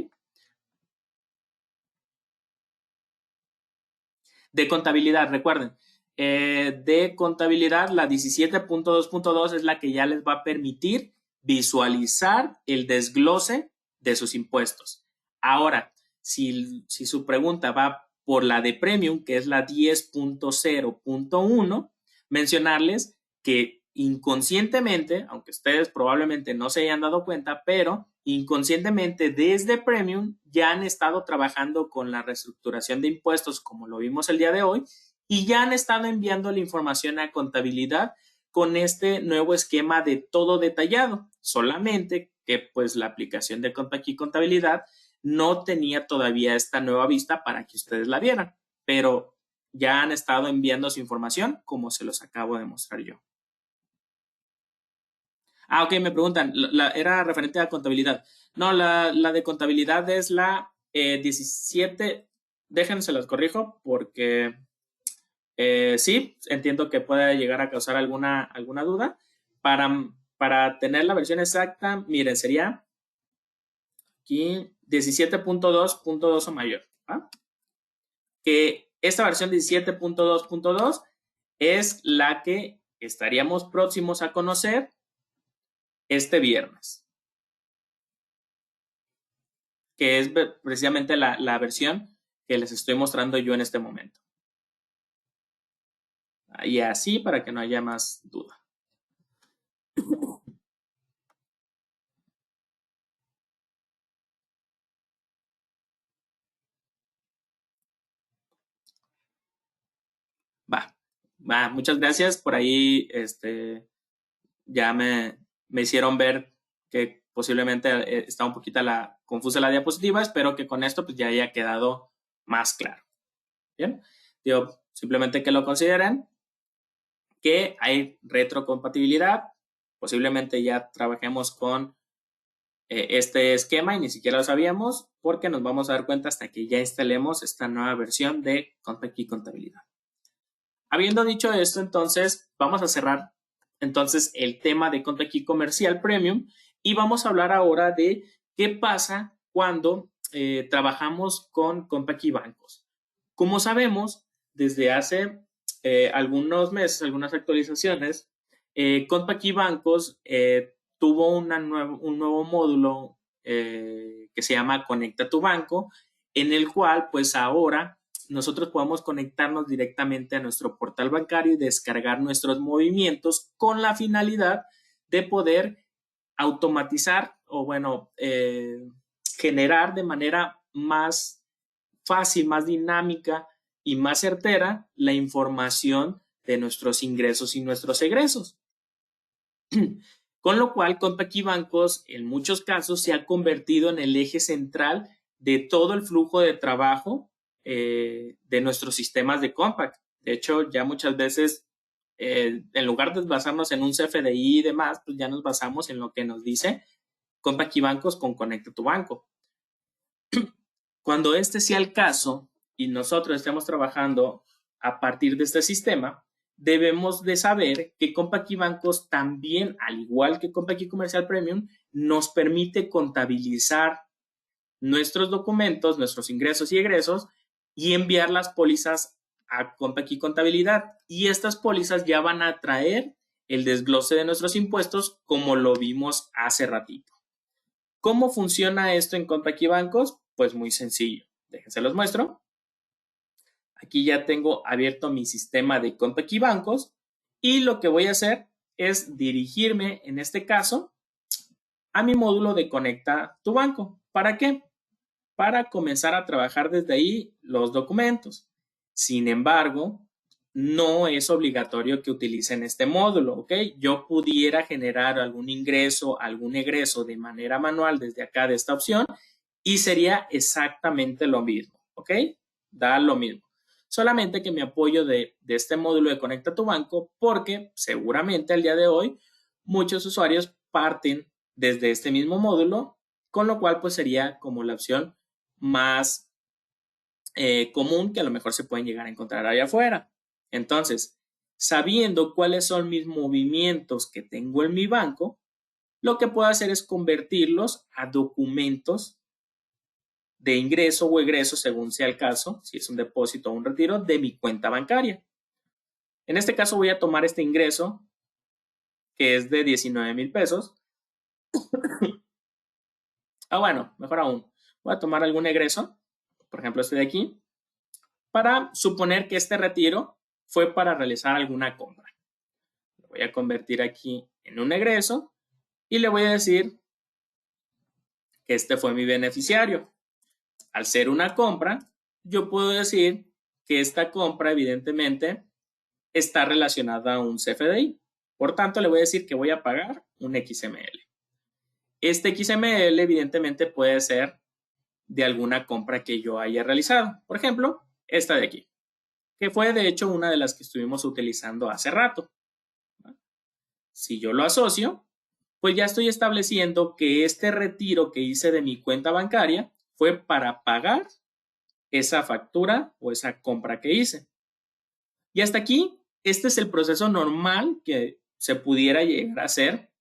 De contabilidad, recuerden, de contabilidad, la 17.2.2 es la que ya les va a permitir visualizar el desglose de sus impuestos. Ahora, si su pregunta va por la de Premium, que es la 10.0.1, mencionarles que inconscientemente, aunque ustedes probablemente no se hayan dado cuenta, pero inconscientemente desde Premium ya han estado trabajando con la reestructuración de impuestos, como lo vimos el día de hoy, y ya han estado enviando la información a contabilidad con este nuevo esquema de todo detallado, solamente que pues la aplicación de Compact Contabilidad no tenía todavía esta nueva vista para que ustedes la vieran, pero ya han estado enviando su información como se los acabo de mostrar yo. Ok, me preguntan, era referente a contabilidad. No, la de contabilidad es la 17, déjense las corrijo porque sí, entiendo que puede llegar a causar alguna duda. Para tener la versión exacta, miren, sería aquí 17.2.2 o mayor. ¿Va? Que esta versión 17.2.2 es la que estaríamos próximos a conocer este viernes, que es precisamente la versión que les estoy mostrando yo en este momento. Y así para que no haya más duda. Va, muchas gracias. Por ahí ya me hicieron ver que posiblemente está un poquito confusa la diapositiva. Espero que con esto pues ya haya quedado más claro. Bien, digo, simplemente que lo consideren, que hay retrocompatibilidad. Posiblemente ya trabajemos con este esquema y ni siquiera lo sabíamos porque nos vamos a dar cuenta hasta que ya instalemos esta nueva versión de Compact Contabilidad. Habiendo dicho esto, entonces vamos a cerrar entonces el tema de Compact Comercial Premium y vamos a hablar ahora de qué pasa cuando trabajamos con Compact Bancos. Como sabemos, desde hace algunos meses, algunas actualizaciones, Compact Bancos tuvo un nuevo módulo que se llama Conecta tu Banco, en el cual pues ahora nosotros podemos conectarnos directamente a nuestro portal bancario y descargar nuestros movimientos con la finalidad de poder automatizar o bueno, generar de manera más fácil, más dinámica y más certera la información de nuestros ingresos y nuestros egresos. Con lo cual, Compact Bancos en muchos casos se ha convertido en el eje central de todo el flujo de trabajo de nuestros sistemas de Compact. De hecho, ya muchas veces, en lugar de basarnos en un CFDI y demás, pues ya nos basamos en lo que nos dice Compact Bancos con Conecta tu Banco. Cuando este sea el caso y nosotros estemos trabajando a partir de este sistema, debemos de saber que Compact Bancos también, al igual que Compact Comercial Premium, nos permite contabilizar nuestros documentos, nuestros ingresos y egresos y enviar las pólizas a Compact Contabilidad. Y estas pólizas ya van a traer el desglose de nuestros impuestos como lo vimos hace ratito. ¿Cómo funciona esto en Compact Bancos? Pues muy sencillo. Déjense los muestro. Aquí ya tengo abierto mi sistema de Compact Bancos y lo que voy a hacer es dirigirme, en este caso, a mi módulo de Conecta tu Banco. ¿Para qué? Para comenzar a trabajar desde ahí los documentos. Sin embargo, no es obligatorio que utilicen este módulo, ¿ok? Yo pudiera generar algún ingreso, algún egreso de manera manual desde acá de esta opción y sería exactamente lo mismo, ¿ok? Da lo mismo. Solamente que me apoyo de este módulo de Conecta tu Banco porque seguramente al día de hoy muchos usuarios parten desde este mismo módulo, con lo cual pues sería como la opción más común que a lo mejor se pueden llegar a encontrar allá afuera. Entonces, sabiendo cuáles son mis movimientos que tengo en mi banco, lo que puedo hacer es convertirlos a documentos de ingreso o egreso, según sea el caso, si es un depósito o un retiro, de mi cuenta bancaria. En este caso voy a tomar este ingreso, que es de 19,000 pesos. Bueno, mejor aún, voy a tomar algún egreso, por ejemplo este de aquí, para suponer que este retiro fue para realizar alguna compra. Lo voy a convertir aquí en un egreso y le voy a decir que este fue mi beneficiario. Al ser una compra, yo puedo decir que esta compra evidentemente está relacionada a un CFDI. Por tanto, le voy a decir que voy a pagar un XML. Este XML evidentemente puede ser de alguna compra que yo haya realizado. Por ejemplo, esta de aquí, que fue de hecho una de las que estuvimos utilizando hace rato. Si yo lo asocio, pues ya estoy estableciendo que este retiro que hice de mi cuenta bancaria fue para pagar esa factura o esa compra que hice. Y hasta aquí, este es el proceso normal que se pudiera llegar a hacer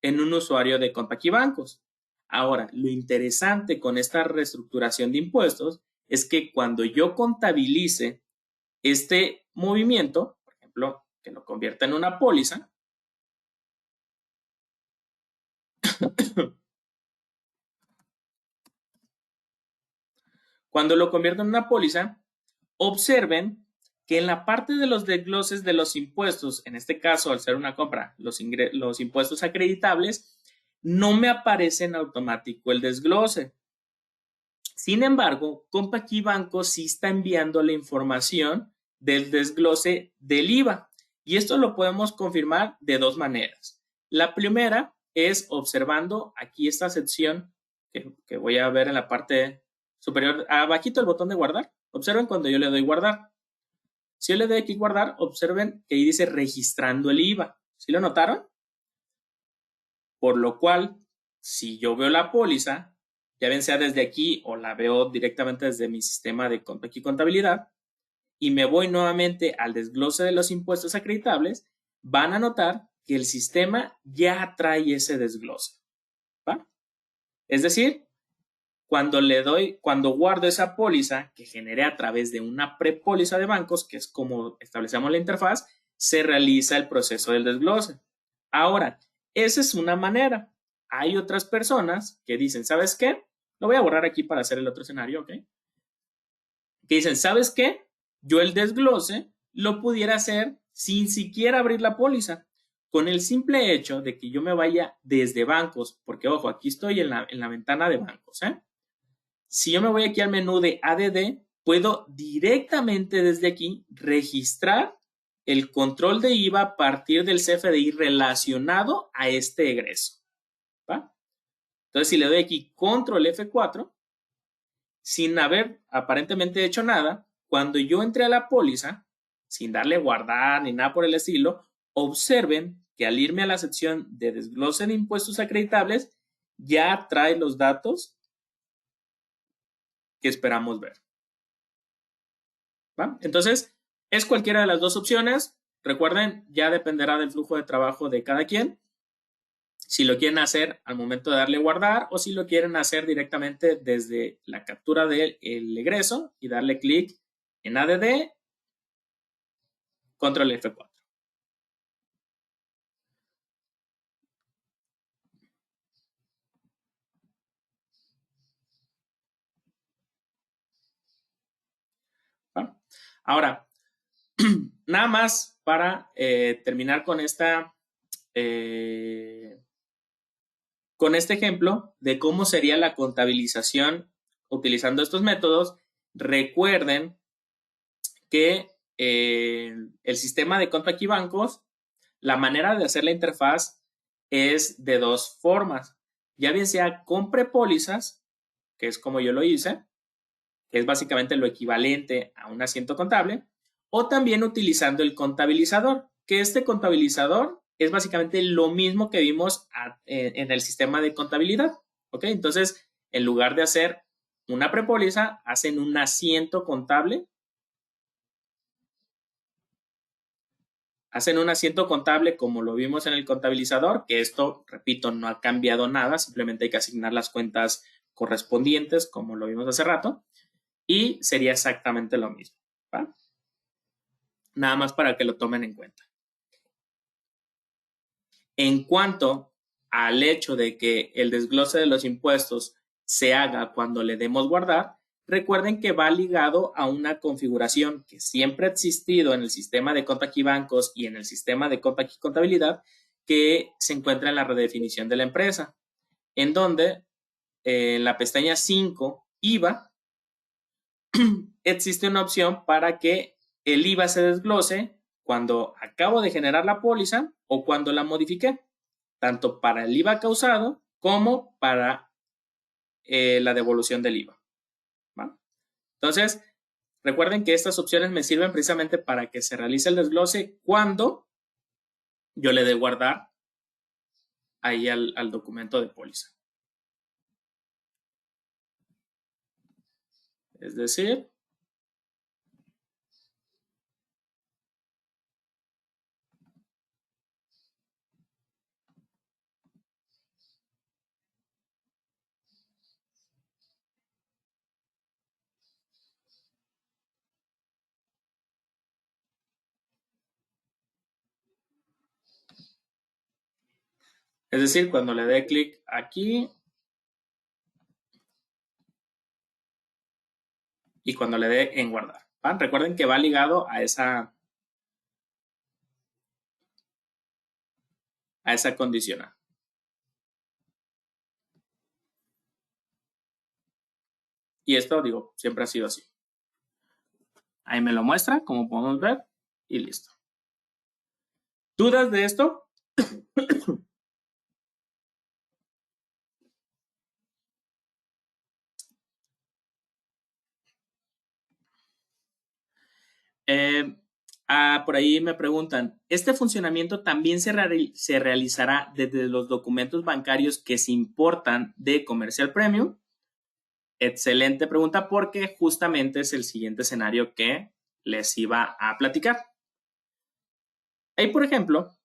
en un usuario de Bancos. Ahora, lo interesante con esta reestructuración de impuestos es que cuando yo contabilice este movimiento, por ejemplo, que lo convierta en una póliza, cuando lo convierta en una póliza, observen que en la parte de los desgloses de los impuestos, en este caso al ser una compra, los impuestos acreditables, no me aparece en automático el desglose. Sin embargo, Banco sí está enviando la información del desglose del IVA y esto lo podemos confirmar de dos maneras. La primera es observando aquí esta sección que voy a ver en la parte superior, abajito el botón de guardar. Observen cuando yo le doy guardar. Si yo le doy aquí guardar, observen que ahí dice registrando el IVA. ¿Sí lo notaron? Por lo cual, si yo veo la póliza, ya bien sea desde aquí o la veo directamente desde mi sistema de contabilidad, y me voy nuevamente al desglose de los impuestos acreditables, van a notar que el sistema ya trae ese desglose. ¿Va? Es decir, cuando guardo esa póliza que generé a través de una prepóliza de bancos, que es como establecemos la interfaz, se realiza el proceso del desglose. Ahora, esa es una manera. Hay otras personas que dicen, ¿sabes qué? Lo voy a borrar aquí para hacer el otro escenario, ¿ok? Que dicen, ¿sabes qué? Yo el desglose lo pudiera hacer sin siquiera abrir la póliza. Con el simple hecho de que yo me vaya desde bancos, porque ojo, aquí estoy en la ventana de bancos, ¿eh? Si yo me voy aquí al menú de ADD, puedo directamente desde aquí registrar el control de IVA a partir del CFDI relacionado a este egreso. ¿Va? Entonces, si le doy aquí control F4, sin haber aparentemente hecho nada, cuando yo entré a la póliza, sin darle guardar ni nada por el estilo, observen que al irme a la sección de desglose de impuestos acreditables, ya trae los datos que esperamos ver. ¿Va? Entonces, es cualquiera de las dos opciones. Recuerden, ya dependerá del flujo de trabajo de cada quien. Si lo quieren hacer al momento de darle guardar o si lo quieren hacer directamente desde la captura del egreso y darle clic en ADD, control F4. ¿Va? Ahora, nada más para terminar con con este ejemplo de cómo sería la contabilización utilizando estos métodos. Recuerden que el sistema de Bancos, la manera de hacer la interfaz es de dos formas. Ya bien sea compre pólizas, que es como yo lo hice, que es básicamente lo equivalente a un asiento contable, o también utilizando el contabilizador, que este contabilizador es básicamente lo mismo que vimos en el sistema de contabilidad. ¿Ok? Entonces, en lugar de hacer una prepóliza, hacen un asiento contable. Hacen un asiento contable como lo vimos en el contabilizador, que esto, repito, no ha cambiado nada, simplemente hay que asignar las cuentas correspondientes como lo vimos hace rato y sería exactamente lo mismo. ¿Va? Nada más para que lo tomen en cuenta. En cuanto al hecho de que el desglose de los impuestos se haga cuando le demos guardar, recuerden que va ligado a una configuración que siempre ha existido en el sistema de Compact y Bancos y en el sistema de Compact y Contabilidad, que se encuentra en la redefinición de la empresa, en donde en la pestaña 5, IVA, existe una opción para que el IVA se desglose cuando acabo de generar la póliza o cuando la modifiqué, tanto para el IVA causado como para la devolución del IVA. ¿Va? Entonces, recuerden que estas opciones me sirven precisamente para que se realice el desglose cuando yo le dé guardar ahí al documento de póliza. Es decir, cuando le dé clic aquí y cuando le dé en guardar. ¿Va? Recuerden que va ligado a esa condicional. Y esto, digo, siempre ha sido así. Ahí me lo muestra, como podemos ver, y listo. ¿Dudas de esto? Por ahí me preguntan, ¿este funcionamiento también se realizará desde los documentos bancarios que se importan de Comercial Premium? Excelente pregunta, porque justamente es el siguiente escenario que les iba a platicar. Ahí, por ejemplo,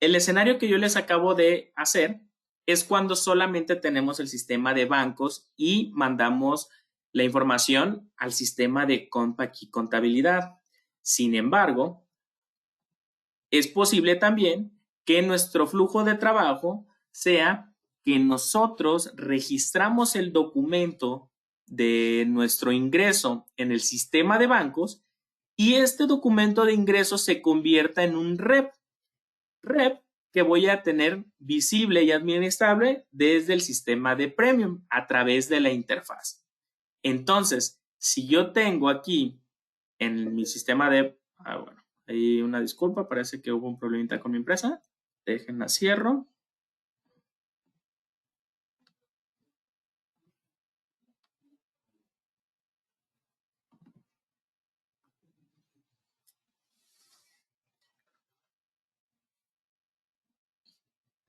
el escenario que yo les acabo de hacer es cuando solamente tenemos el sistema de bancos y mandamos la información al sistema de Compact y Contabilidad. Sin embargo, es posible también que nuestro flujo de trabajo sea que nosotros registramos el documento de nuestro ingreso en el sistema de bancos y este documento de ingreso se convierta en un REP que voy a tener visible y administrable desde el sistema de Premium a través de la interfaz. Entonces, si yo tengo aquí en mi sistema de... bueno, hay una disculpa, parece que hubo un problemita con mi empresa. Déjenla cierro.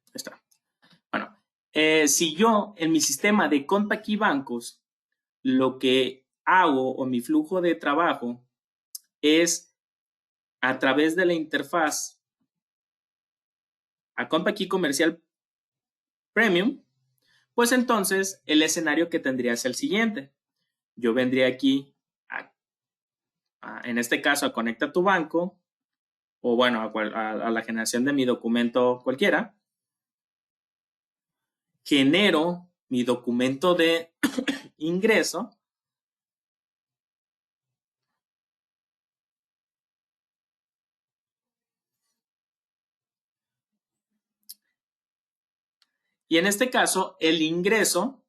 Ahí está. Bueno, si yo en mi sistema de Compact y Bancos lo que hago o mi flujo de trabajo es a través de la interfaz a Compact y Comercial Premium, pues entonces el escenario que tendría es el siguiente. Yo vendría aquí, en este caso, a Conecta tu Banco, o bueno, a la generación de mi documento cualquiera. Genero mi documento de ingreso. Y en este caso, el ingreso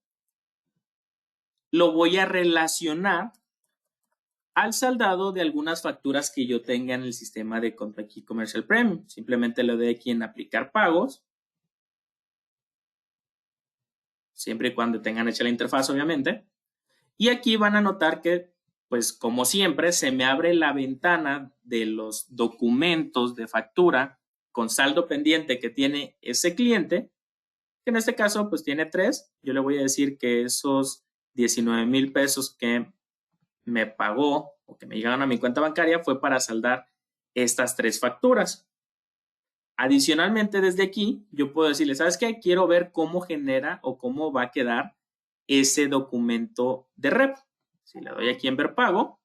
lo voy a relacionar al saldado de algunas facturas que yo tenga en el sistema de Compact y Commercial Premium. Simplemente le doy aquí en aplicar pagos. Siempre y cuando tengan hecha la interfaz, obviamente. Y aquí van a notar que, pues como siempre, se me abre la ventana de los documentos de factura con saldo pendiente que tiene ese cliente, que en este caso pues tiene 3. Yo le voy a decir que esos 19,000 pesos que me pagó o que me llegaron a mi cuenta bancaria fue para saldar estas 3 facturas. Adicionalmente, desde aquí, yo puedo decirle, ¿sabes qué? Quiero ver cómo genera o cómo va a quedar ese documento de REP. Si le doy aquí en ver pago,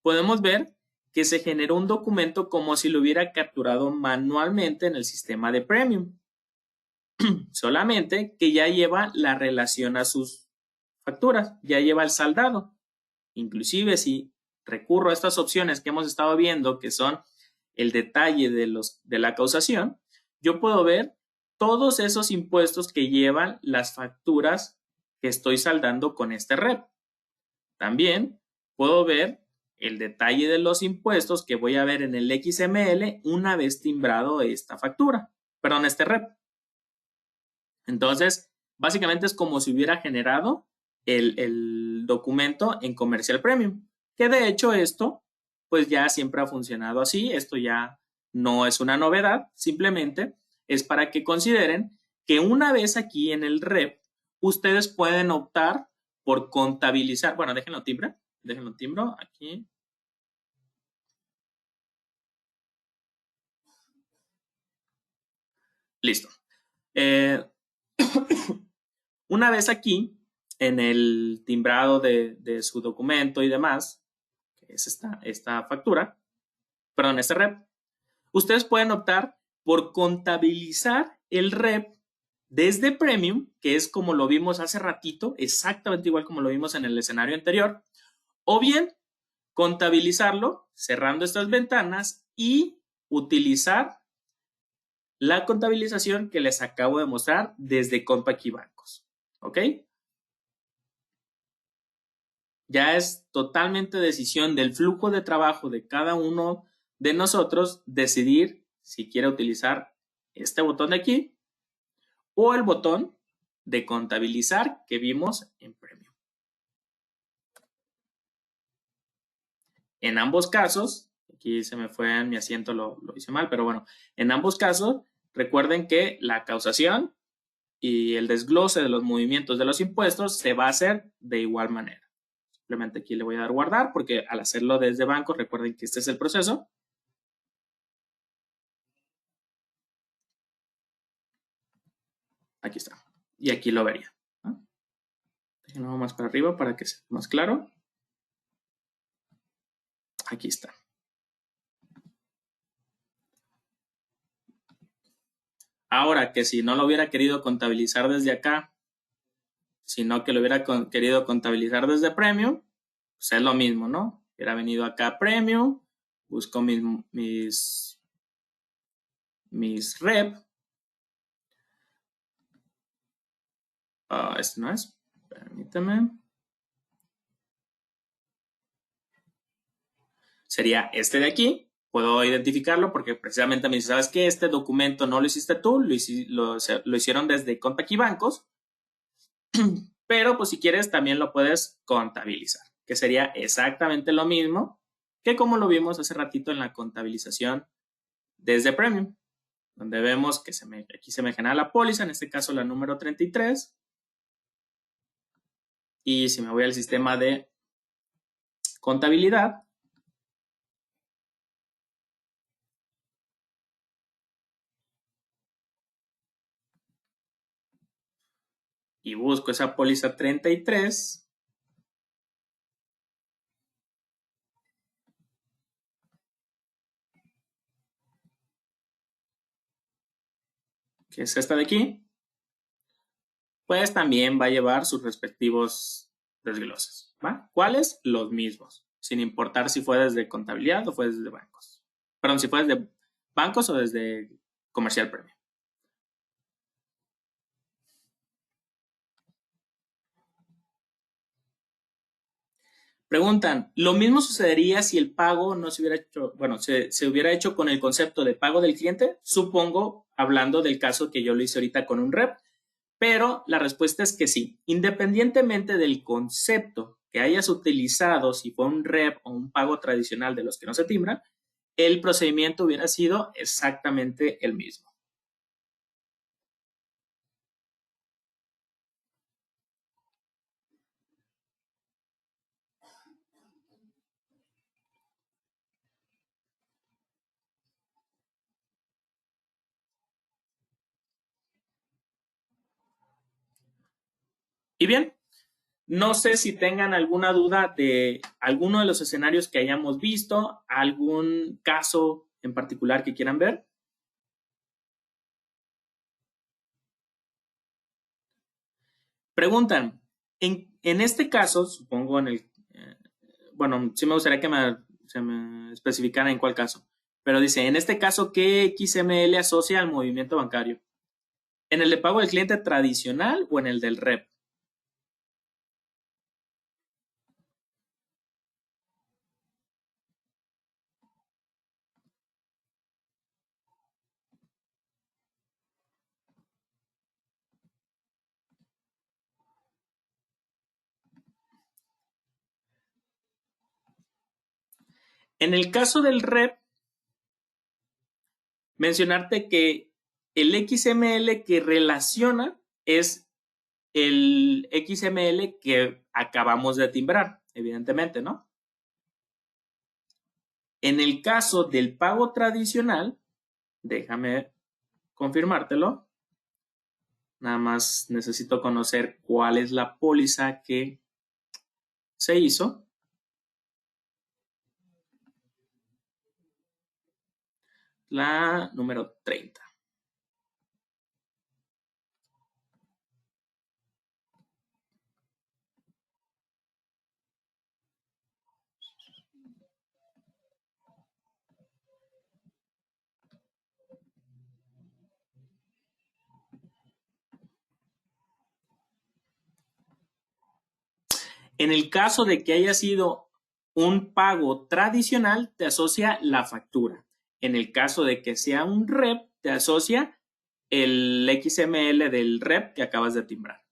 podemos ver que se generó un documento como si lo hubiera capturado manualmente en el sistema de Premium. solamente que ya lleva la relación a sus facturas, ya lleva el saldado. Inclusive si recurro a estas opciones que hemos estado viendo, que son el detalle de la causación, yo puedo ver todos esos impuestos que llevan las facturas que estoy saldando con este REP. También puedo ver el detalle de los impuestos que voy a ver en el XML una vez timbrado esta factura, perdón, este REP. Entonces, básicamente es como si hubiera generado el documento en Comercial Premium, que de hecho esto, pues ya siempre ha funcionado así, esto ya no es una novedad, simplemente es para que consideren que una vez aquí en el REP, ustedes pueden optar por contabilizar, bueno, déjenlo timbro aquí. Listo. Una vez aquí, en el timbrado de su documento y demás, que es esta factura, perdón, este REP, ustedes pueden optar por contabilizar el REP desde Premium, que es como lo vimos hace ratito, exactamente igual como lo vimos en el escenario anterior, o bien contabilizarlo cerrando estas ventanas y utilizar la contabilización que les acabo de mostrar desde Compact y Bancos. ¿Ok? Ya es totalmente decisión del flujo de trabajo de cada uno de nosotros decidir si quiere utilizar este botón de aquí o el botón de contabilizar que vimos en Premium. En ambos casos, aquí se me fue en mi asiento, lo hice mal, pero bueno, en ambos casos, recuerden que la causación y el desglose de los movimientos de los impuestos se va a hacer de igual manera. Simplemente aquí le voy a dar guardar porque al hacerlo desde banco, recuerden que este es el proceso. Aquí está. Y aquí lo vería. ¿No? Déjenlo más para arriba para que sea más claro. Aquí está. Ahora que si no lo hubiera querido contabilizar desde acá, sino que lo hubiera querido contabilizar desde Premium, pues es lo mismo, ¿no? Hubiera venido acá a Premium, busco mis rep. Este no es. Permítame. Sería este de aquí. Puedo identificarlo porque precisamente me dice, ¿sabes qué? Este documento no lo hiciste tú, lo hicieron desde Compact y Bancos, pero pues si quieres también lo puedes contabilizar, que sería exactamente lo mismo que como lo vimos hace ratito en la contabilización desde Premium, donde vemos que aquí se me genera la póliza, en este caso la número 33, y si me voy al sistema de contabilidad, y busco esa póliza 33, que es esta de aquí, pues también va a llevar sus respectivos desgloses, ¿va? ¿Cuáles? Los mismos, sin importar si fue desde contabilidad o fue desde bancos. Perdón, si fue desde bancos o desde Comercial Premium. Preguntan, ¿lo mismo sucedería si el pago no se hubiera hecho, bueno, se hubiera hecho con el concepto de pago del cliente? Supongo, hablando del caso que yo lo hice ahorita con un rep, pero la respuesta es que sí. Independientemente del concepto que hayas utilizado, si fue un rep o un pago tradicional de los que no se timbran, el procedimiento hubiera sido exactamente el mismo. Y bien, no sé si tengan alguna duda de alguno de los escenarios que hayamos visto, algún caso en particular que quieran ver. Preguntan, en este caso, supongo bueno, sí me gustaría que se me especificara en cuál caso, pero dice, en este caso, ¿qué XML asocia al movimiento bancario? ¿En el de pago del cliente tradicional o en el del REP? En el caso del REP, mencionarte que el XML que relaciona es el XML que acabamos de timbrar, evidentemente, ¿no? En el caso del pago tradicional, déjame confirmártelo, nada más necesito conocer cuál es la póliza que se hizo. La número 30. En el caso de que haya sido un pago tradicional, te asocia la factura. En el caso de que sea un REP, te asocia el XML del REP que acabas de timbrar.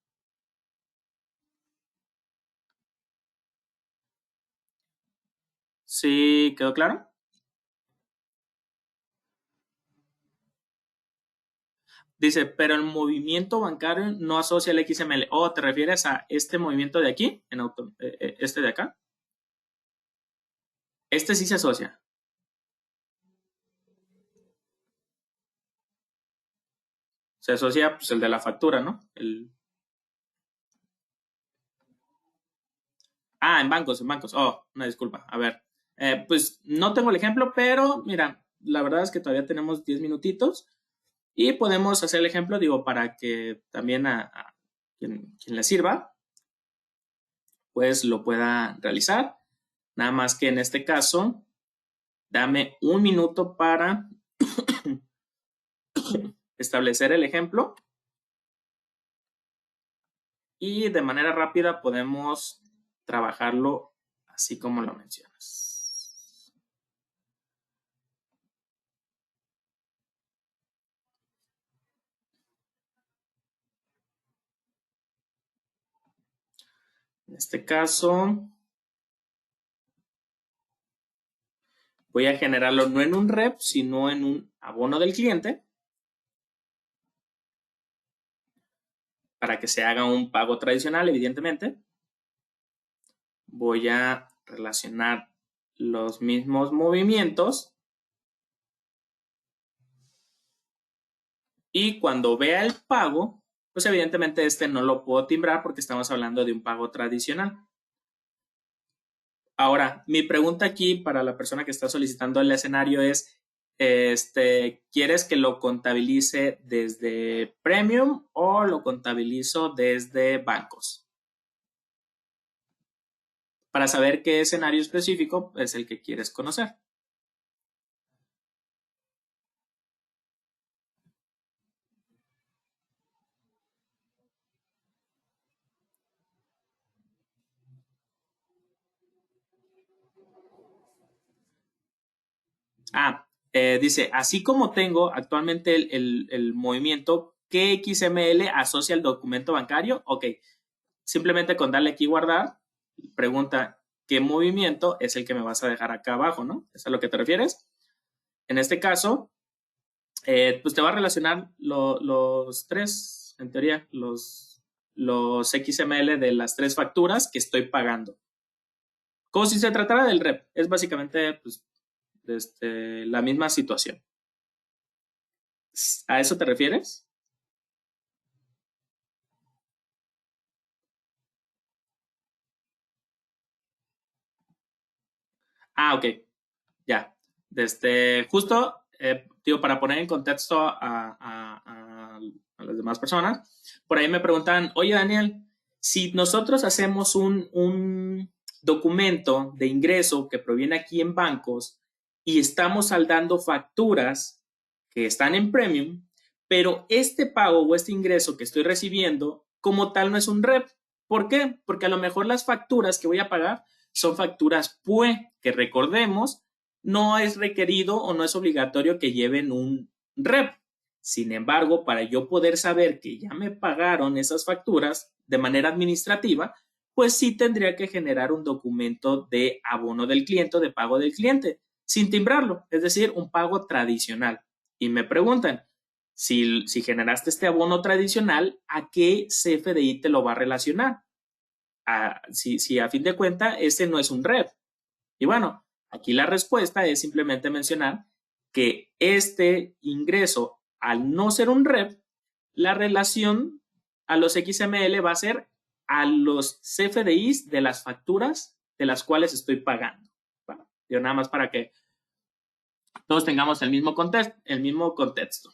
¿Sí quedó claro? Dice, pero el movimiento bancario no asocia el XML. ¿O te refieres a este movimiento de aquí? Este de acá. Este sí se asocia. Se asocia pues, el de la factura, ¿no? En bancos, en bancos. Oh, una disculpa. A ver. Pues no tengo el ejemplo, pero mira, la verdad es que todavía tenemos 10 minutitos y podemos hacer el ejemplo, digo, para que también a quien le sirva, pues lo pueda realizar. Nada más que en este caso, dame un minuto para establecer el ejemplo y de manera rápida podemos trabajarlo así como lo mencionas. En este caso, voy a generarlo no en un rep, sino en un abono del cliente para que se haga un pago tradicional, evidentemente. Voy a relacionar los mismos movimientos y cuando vea el pago, pues evidentemente este no lo puedo timbrar porque estamos hablando de un pago tradicional. Ahora, mi pregunta aquí para la persona que está solicitando el escenario es, ¿quieres que lo contabilice desde Premium o lo contabilizo desde bancos? Para saber qué escenario específico es el que quieres conocer. Dice, así como tengo actualmente el movimiento, ¿qué XML asocia el documento bancario? Ok, simplemente con darle aquí guardar, pregunta, ¿qué movimiento es el que me vas a dejar acá abajo, no? ¿Es a lo que te refieres? En este caso, pues te va a relacionar los tres, en teoría, los XML de las tres facturas que estoy pagando. Como si se tratara del REP. Es básicamente pues, la misma situación. ¿A eso te refieres? Ok, ya. Justo, digo, para poner en contexto a las demás personas, por ahí me preguntan, oye Daniel, Si nosotros hacemos un documento de ingreso que proviene aquí en bancos y estamos saldando facturas que están en Premium, pero este pago o este ingreso que estoy recibiendo como tal no es un REP. ¿Por qué? Porque a lo mejor las facturas que voy a pagar son facturas PUE, que recordemos, no es requerido o no es obligatorio que lleven un REP. Sin embargo, para yo poder saber que ya me pagaron esas facturas de manera administrativa, pues sí tendría que generar un documento de abono del cliente o de pago del cliente, sin timbrarlo, es decir, un pago tradicional. Y me preguntan, si generaste este abono tradicional, ¿a qué CFDI te lo va a relacionar? Si a fin de cuentas, este no es un REP. Y bueno, aquí la respuesta es simplemente mencionar que este ingreso, al no ser un REP, la relación a los XML va a ser a los CFDIs de las facturas de las cuales estoy pagando. Bueno, yo nada más para que todos tengamos el mismo contexto.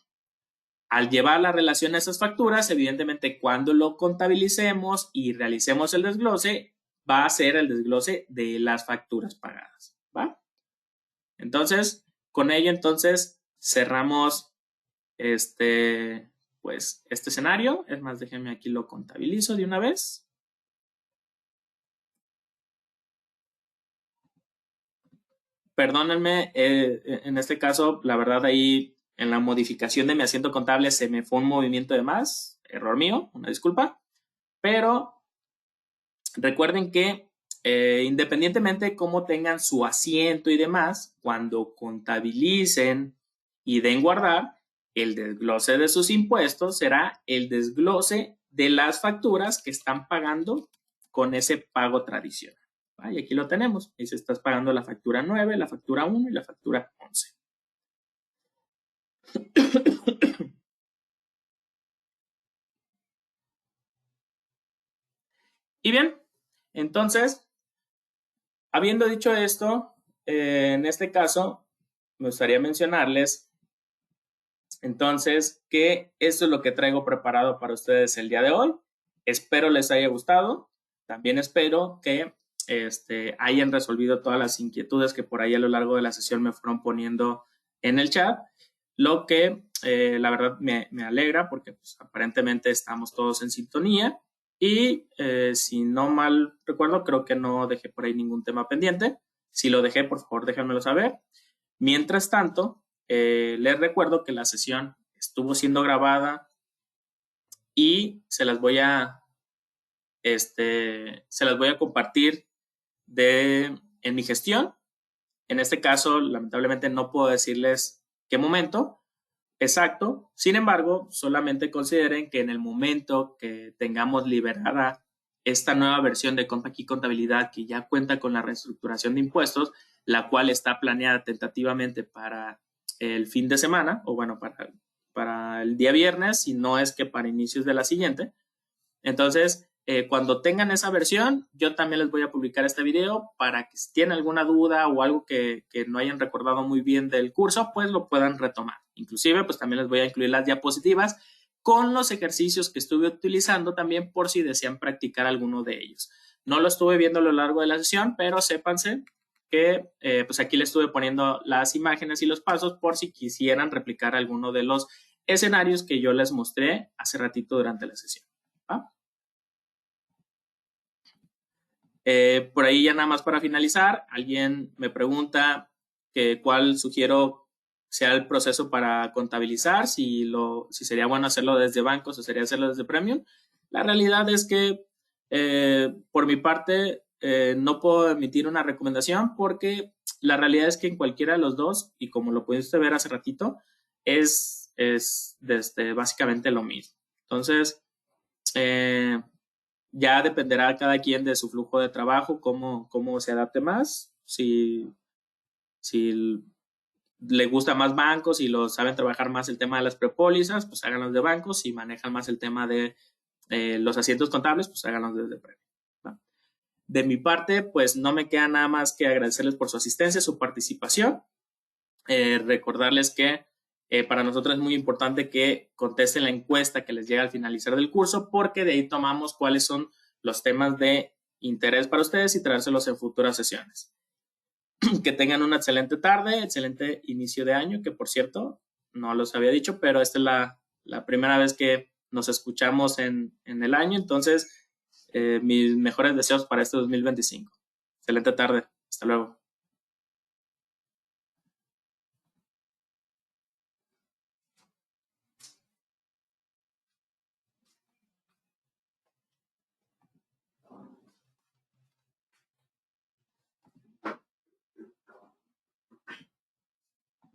Al llevar la relación a esas facturas, evidentemente cuando lo contabilicemos y realicemos el desglose, va a ser el desglose de las facturas pagadas, ¿va? Entonces, con ello, entonces, cerramos pues, este escenario. Es más, déjenme aquí lo contabilizo de una vez. Perdónenme, en este caso, la verdad, ahí en la modificación de mi asiento contable se me fue un movimiento de más. Error mío, una disculpa. Pero recuerden que independientemente de cómo tengan su asiento y demás, cuando contabilicen y den guardar, el desglose de sus impuestos será el desglose de las facturas que están pagando con ese pago tradicional. ¿Va? Y aquí lo tenemos. Ahí se estás pagando la factura 9, la factura 1 y la factura 11. Y bien, entonces, habiendo dicho esto, en este caso, me gustaría mencionarles entonces que esto es lo que traigo preparado para ustedes el día de hoy. Espero les haya gustado. También espero que hayan resolvido todas las inquietudes que por ahí a lo largo de la sesión me fueron poniendo en el chat, lo que la verdad me alegra porque pues, aparentemente estamos todos en sintonía y si no mal recuerdo, creo que no dejé por ahí ningún tema pendiente. Si lo dejé, por favor, déjenmelo saber. Mientras tanto, les recuerdo que la sesión estuvo siendo grabada y se las voy a compartir en mi gestión. En este caso, lamentablemente no puedo decirles qué momento exacto. Sin embargo, solamente consideren que en el momento que tengamos liberada esta nueva versión de Compact Key Contabilidad que ya cuenta con la reestructuración de impuestos, la cual está planeada tentativamente para el fin de semana, o bueno, para el día viernes, si no es que para inicios de la siguiente. Entonces, cuando tengan esa versión, yo también les voy a publicar este video para que si tienen alguna duda o algo que no hayan recordado muy bien del curso, pues lo puedan retomar. Inclusive, pues también les voy a incluir las diapositivas con los ejercicios que estuve utilizando también por si desean practicar alguno de ellos. No lo estuve viendo a lo largo de la sesión, pero sépanse que pues aquí les estuve poniendo las imágenes y los pasos por si quisieran replicar alguno de los escenarios que yo les mostré hace ratito durante la sesión. ¿Va? Por ahí ya nada más para finalizar, alguien me pregunta que cuál sugiero sea el proceso para contabilizar, si sería bueno hacerlo desde bancos o sería hacerlo desde Premium. La realidad es que por mi parte no puedo emitir una recomendación porque la realidad es que en cualquiera de los dos, y como lo pudiste ver hace ratito, es básicamente lo mismo. Entonces, ya dependerá cada quien de su flujo de trabajo, cómo se adapte más, si le gusta más bancos y lo saben trabajar más el tema de las prepólizas, pues háganlos de bancos, si manejan más el tema de los asientos contables, pues háganlos desde Premium, ¿no? De mi parte, pues no me queda nada más que agradecerles por su asistencia, su participación, recordarles que para nosotros es muy importante que contesten la encuesta que les llega al finalizar del curso porque de ahí tomamos cuáles son los temas de interés para ustedes y traérselos en futuras sesiones. Que tengan una excelente tarde, excelente inicio de año, que por cierto, no los había dicho, pero esta es la primera vez que nos escuchamos en el año, entonces mis mejores deseos para este 2025. Excelente tarde, hasta luego.